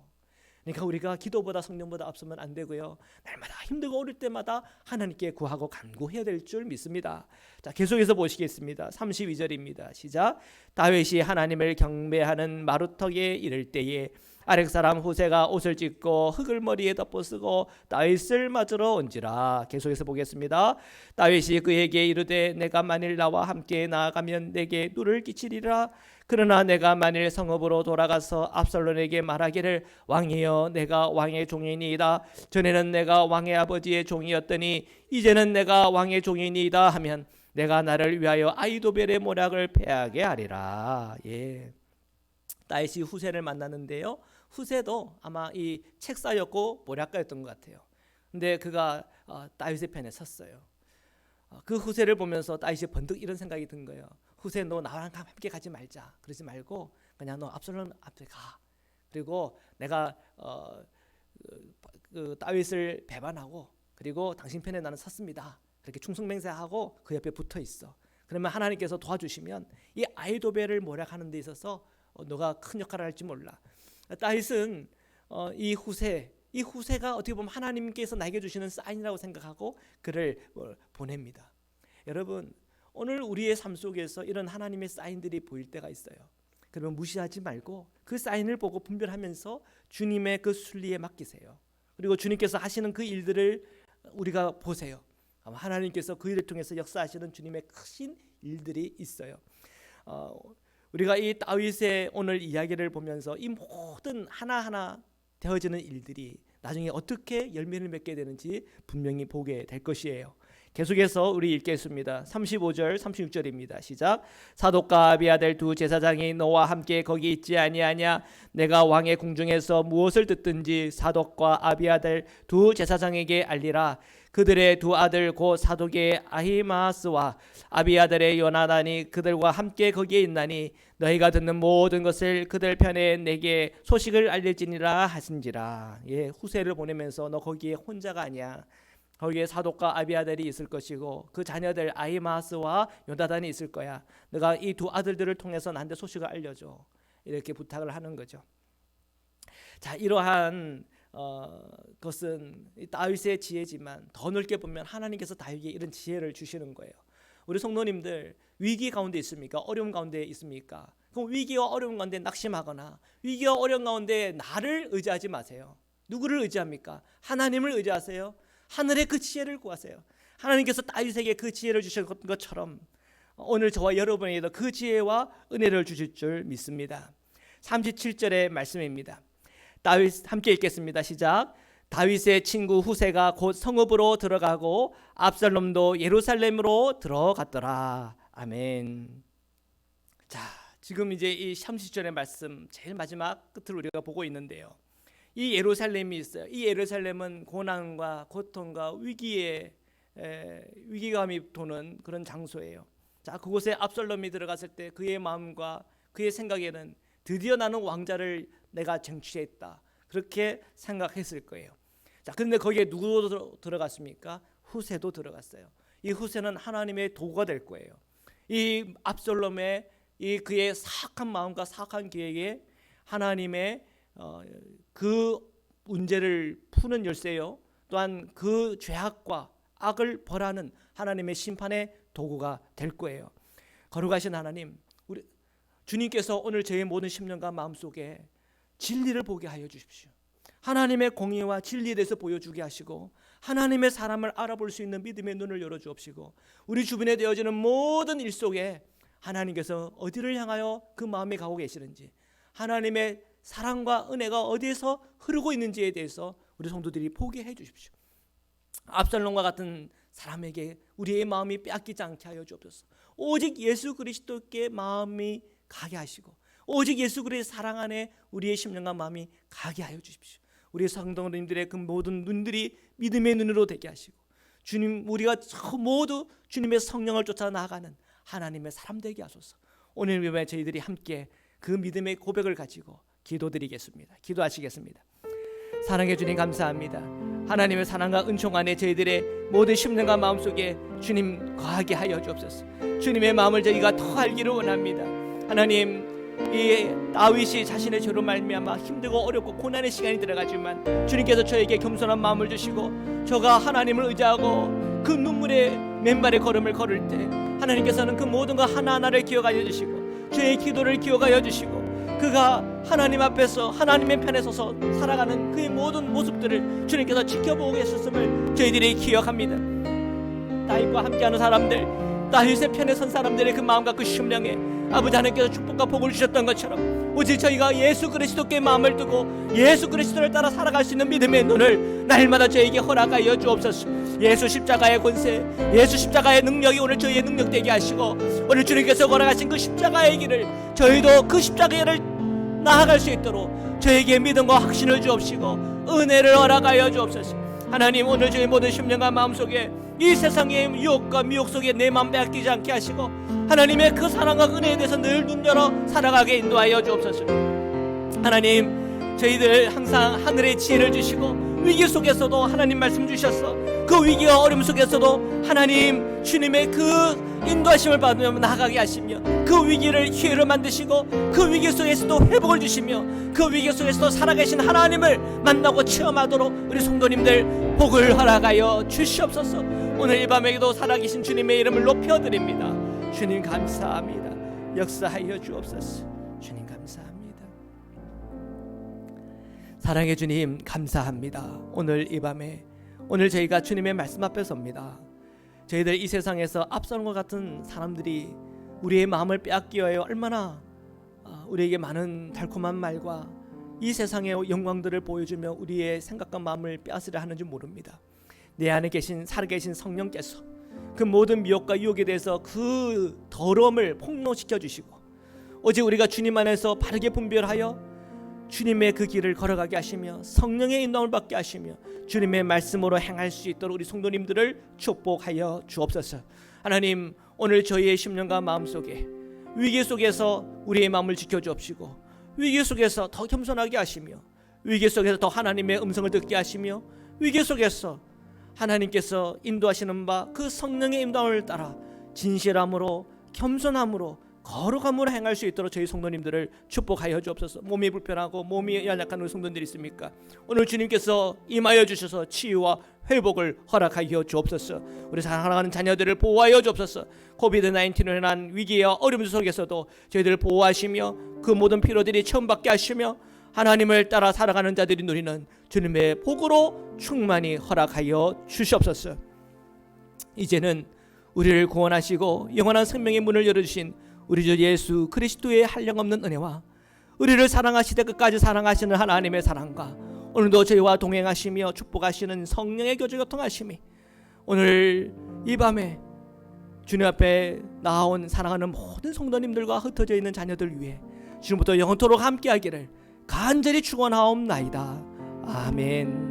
S1: 그러니까 우리가 기도보다 성령보다 앞서면 안 되고요, 날마다 힘들고 어릴 때마다 하나님께 구하고 간구해야 될 줄 믿습니다. 자, 계속해서 보시겠습니다. 32절입니다. 시작. 다윗이 하나님을 경배하는 마루턱에 이를 때에 아렉 사람 후세가 옷을 찢고 흙을 머리에 덮어쓰고 다윗을 맞으러 온지라. 계속해서 보겠습니다. 다윗이 그에게 이르되 내가 만일 나와 함께 나아가면 내게 누를 끼치리라. 그러나 내가 만일 성읍으로 돌아가서 압살롬에게 말하기를 왕이여 내가 왕의 종이니이다. 전에는 내가 왕의 아버지의 종이었더니 이제는 내가 왕의 종이니이다 하면 내가 나를 위하여 아히도벨의 모략을 패하게 하리라. 예. 다윗이 후세를 만났는데요, 후세도 아마 이 책사였고 모략가였던 것 같아요. 근데 그가 다윗의 편에 섰어요. 그 후세를 보면서 다윗이 번뜩 이런 생각이 든 거예요. 후세, 너 나랑 함께 가지 말자. 그러지 말고 그냥 너 압살롬 앞에 가. 그리고 내가 그 다윗을 배반하고 그리고 당신 편에 나는 섰습니다. 그렇게 충성맹세하고 그 옆에 붙어 있어. 그러면 하나님께서 도와주시면 이 아히도벨을 모략하는 데 있어서 너가 큰 역할을 할지 몰라. 다윗은 이 후세가 어떻게 보면 하나님께서 나에게 주시는 사인이라고 생각하고 그를 보냅니다. 여러분, 오늘 우리의 삶 속에서 이런 하나님의 사인들이 보일 때가 있어요. 그러면 무시하지 말고 그 사인을 보고 분별하면서 주님의 그 순리에 맡기세요. 그리고 주님께서 하시는 그 일들을 우리가 보세요. 하나님께서 그 일을 통해서 역사하시는 주님의 크신 일들이 있어요. 우리가 이 다윗의 오늘 이야기를 보면서 이 모든 하나하나 되어지는 일들이 나중에 어떻게 열매를 맺게 되는지 분명히 보게 될 것이에요. 계속해서 우리 읽겠습니다. 35절 36절입니다. 시작. 사독과 아비아들 두 제사장이 너와 함께 거기 있지 아니하냐? 내가 왕의 궁중에서 무엇을 듣든지 사독과 아비아들 두 제사장에게 알리라. 그들의 두 아들 곧 사독의 아히마스와 아비아들의 요나단이 그들과 함께 거기에 있나니 너희가 듣는 모든 것을 그들 편에 내게 소식을 알릴지니라 하신지라. 예, 후세를 보내면서 너 거기에 혼자가 아니야. 거기에 사독과 아비아들이 있을 것이고 그 자녀들 아히마스와 요나단이 있을 거야. 너가 이 두 아들들을 통해서 나한테 소식을 알려줘. 이렇게 부탁을 하는 거죠. 자, 이러한 것은 다윗의 지혜지만 더 넓게 보면 하나님께서 다윗에게 이런 지혜를 주시는 거예요. 우리 성도님들 위기 가운데 있습니까? 어려움 가운데 있습니까? 그럼 위기와 어려움 가운데 낙심하거나 위기와 어려움 가운데 나를 의지하지 마세요. 누구를 의지합니까? 하나님을 의지하세요. 하늘의 그 지혜를 구하세요. 하나님께서 다윗에게 그 지혜를 주셨던 것처럼 오늘 저와 여러분에게도 그 지혜와 은혜를 주실 줄 믿습니다. 37절의 말씀입니다. 다윗 함께 읽겠습니다. 시작. 다윗의 친구 후세가 곧 성읍으로 들어가고 압살롬도 예루살렘으로 들어갔더라. 아멘. 자, 지금 이제 이 30절의 말씀 제일 마지막 끝을 우리가 보고 있는데요. 이 예루살렘이 있어요. 이 예루살렘은 고난과 고통과 위기감이 도는 그런 장소예요. 자, 그곳에 압살롬이 들어갔을 때 그의 마음과 그의 생각에는 드디어 나는 왕자를 내가 쟁취했다. 그렇게 생각했을 거예요. 자, 그런데 거기에 누구도 들어갔습니까? 후세도 들어갔어요. 이 후세는 하나님의 도구가 될 거예요. 이 압살롬의 이 그의 사악한 마음과 사악한 계획에 하나님의 그 문제를 푸는 열쇠요. 또한 그 죄악과 악을 벌하는 하나님의 심판의 도구가 될 거예요. 거룩하신 하나님, 주님께서 오늘 저의 모든 심령과 마음속에 진리를 보게 하여 주십시오. 하나님의 공의와 진리에 대해서 보여주게 하시고 하나님의 사람을 알아볼 수 있는 믿음의 눈을 열어주옵시고 우리 주변에 되어지는 모든 일 속에 하나님께서 어디를 향하여 그 마음이 가고 계시는지, 하나님의 사랑과 은혜가 어디에서 흐르고 있는지에 대해서 우리 성도들이 보게 해 주십시오. 압살롬과 같은 사람에게 우리의 마음이 빼앗기지 않게 하여 주옵소서. 오직 예수 그리스도께 마음이 가게 하시고 오직 예수 그리스도의 사랑 안에 우리의 심령과 마음이 가게 하여 주십시오. 우리 성도님들의 그 모든 눈들이 믿음의 눈으로 되게 하시고 주님, 우리가 모두 주님의 성령을 쫓아 나아가는 하나님의 사람 되게 하소서. 오늘 밤에 저희들이 함께 그 믿음의 고백을 가지고 기도드리겠습니다. 기도하시겠습니다. 사랑해 주님 감사합니다. 하나님의 사랑과 은총 안에 저희들의 모든 심령과 마음속에 주님 거하게 하여 주옵소서. 주님의 마음을 저희가 더 알기를 원합니다. 하나님, 이 다윗이 자신의 죄로 말미암아 힘들고 어렵고 고난의 시간이 들어가지만 주님께서 저에게 겸손한 마음을 주시고 저가 하나님을 의지하고 그 눈물의 맨발의 걸음을 걸을 때 하나님께서는 그 모든 것 하나하나를 기억하여 주시고 저의 기도를 기억하여 주시고 그가 하나님 앞에서 하나님의 편에 서서 살아가는 그의 모든 모습들을 주님께서 지켜보고 계셨음을 저희들이 기억합니다. 다윗과 함께하는 사람들, 다윗의 편에 선 사람들의 그 마음과 그 심령에 아버지 하나님께서 축복과 복을 주셨던 것처럼 오직 저희가 예수 그리스도께 마음을 두고 예수 그리스도를 따라 살아갈 수 있는 믿음의 눈을 날마다 저에게 허락하여 주옵소서. 예수 십자가의 권세, 예수 십자가의 능력이 오늘 저희의 능력 되게 하시고 오늘 주님께서 걸어가신 그 십자가의 길을 저희도 그 십자가를 나아갈 수 있도록 저에게 믿음과 확신을 주옵시고 은혜를 허락하여 주옵소서. 하나님, 오늘 저희 모든 심령과 마음속에 이 세상의 유혹과 미혹 속에 내 마음 빼앗기지 않게 하시고 하나님의 그 사랑과 은혜에 대해서 늘 눈 열어 살아가게 인도하여 주옵소서. 하나님, 저희들 항상 하늘의 지혜를 주시고 위기 속에서도 하나님 말씀 주셔서 그 위기와 어려움 속에서도 하나님 주님의 그 인도하심을 받으며 나아가게 하시며 그 위기를 기회로 만드시고 그 위기 속에서도 회복을 주시며 그 위기 속에서도 살아계신 하나님을 만나고 체험하도록 우리 성도님들 복을 허락하여 주시옵소서. 오늘 이 밤에도 살아계신 주님의 이름을 높여드립니다. 주님 감사합니다. 역사하여 주옵소서. 주님 감사합니다. 사랑의 주님 감사합니다. 오늘 이 밤에 오늘 저희가 주님의 말씀 앞에 섭니다. 저희들 이 세상에서 압살롬과 같은 사람들이 우리의 마음을 빼앗기어야 얼마나 우리에게 많은 달콤한 말과 이 세상의 영광들을 보여주며 우리의 생각과 마음을 빼앗으려 하는지 모릅니다. 내 안에 계신 살아계신 성령께서 그 모든 미혹과 유혹에 대해서 그 더러움을 폭로시켜 주시고 오직 우리가 주님 안에서 바르게 분별하여 주님의 그 길을 걸어가게 하시며 성령의 인도함을 받게 하시며 주님의 말씀으로 행할 수 있도록 우리 성도님들을 축복하여 주옵소서. 하나님, 오늘 저희의 심령과 마음속에 위기 속에서 우리의 마음을 지켜주옵시고 위기 속에서 더 겸손하게 하시며 위기 속에서 더 하나님의 음성을 듣게 하시며 위기 속에서 하나님께서 인도하시는 바 그 성령의 인도함을 따라 진실함으로 겸손함으로 거룩함으로 행할 수 있도록 저희 성도님들을 축복하여 주옵소서. 몸이 불편하고 몸이 연약한 우리 성도님들이 있습니까? 오늘 주님께서 임하여 주셔서 치유와 회복을 허락하여 주옵소서. 우리 사랑하는 자녀들을 보호하여 주옵소서. 코비드-19으로 인한 위기와 어려움 속에서도 저희들을 보호하시며 그 모든 필요들이 처음받게 하시며 하나님을 따라 살아가는 자들이 누리는 주님의 복으로 충만히 허락하여 주시옵소서. 이제는 우리를 구원하시고 영원한 생명의 문을 열어주신 우리 주 예수 그리스도의 한량없는 은혜와 우리를 사랑하시되 끝까지 사랑하시는 하나님의 사랑과 오늘도 저희와 동행하시며 축복하시는 성령의 교제 교통하심이 오늘 이 밤에 주님 앞에 나온 사랑하는 모든 성도님들과 흩어져 있는 자녀들 위해 지금부터 영원토록 함께하기를 간절히 축원하옵나이다. 아멘.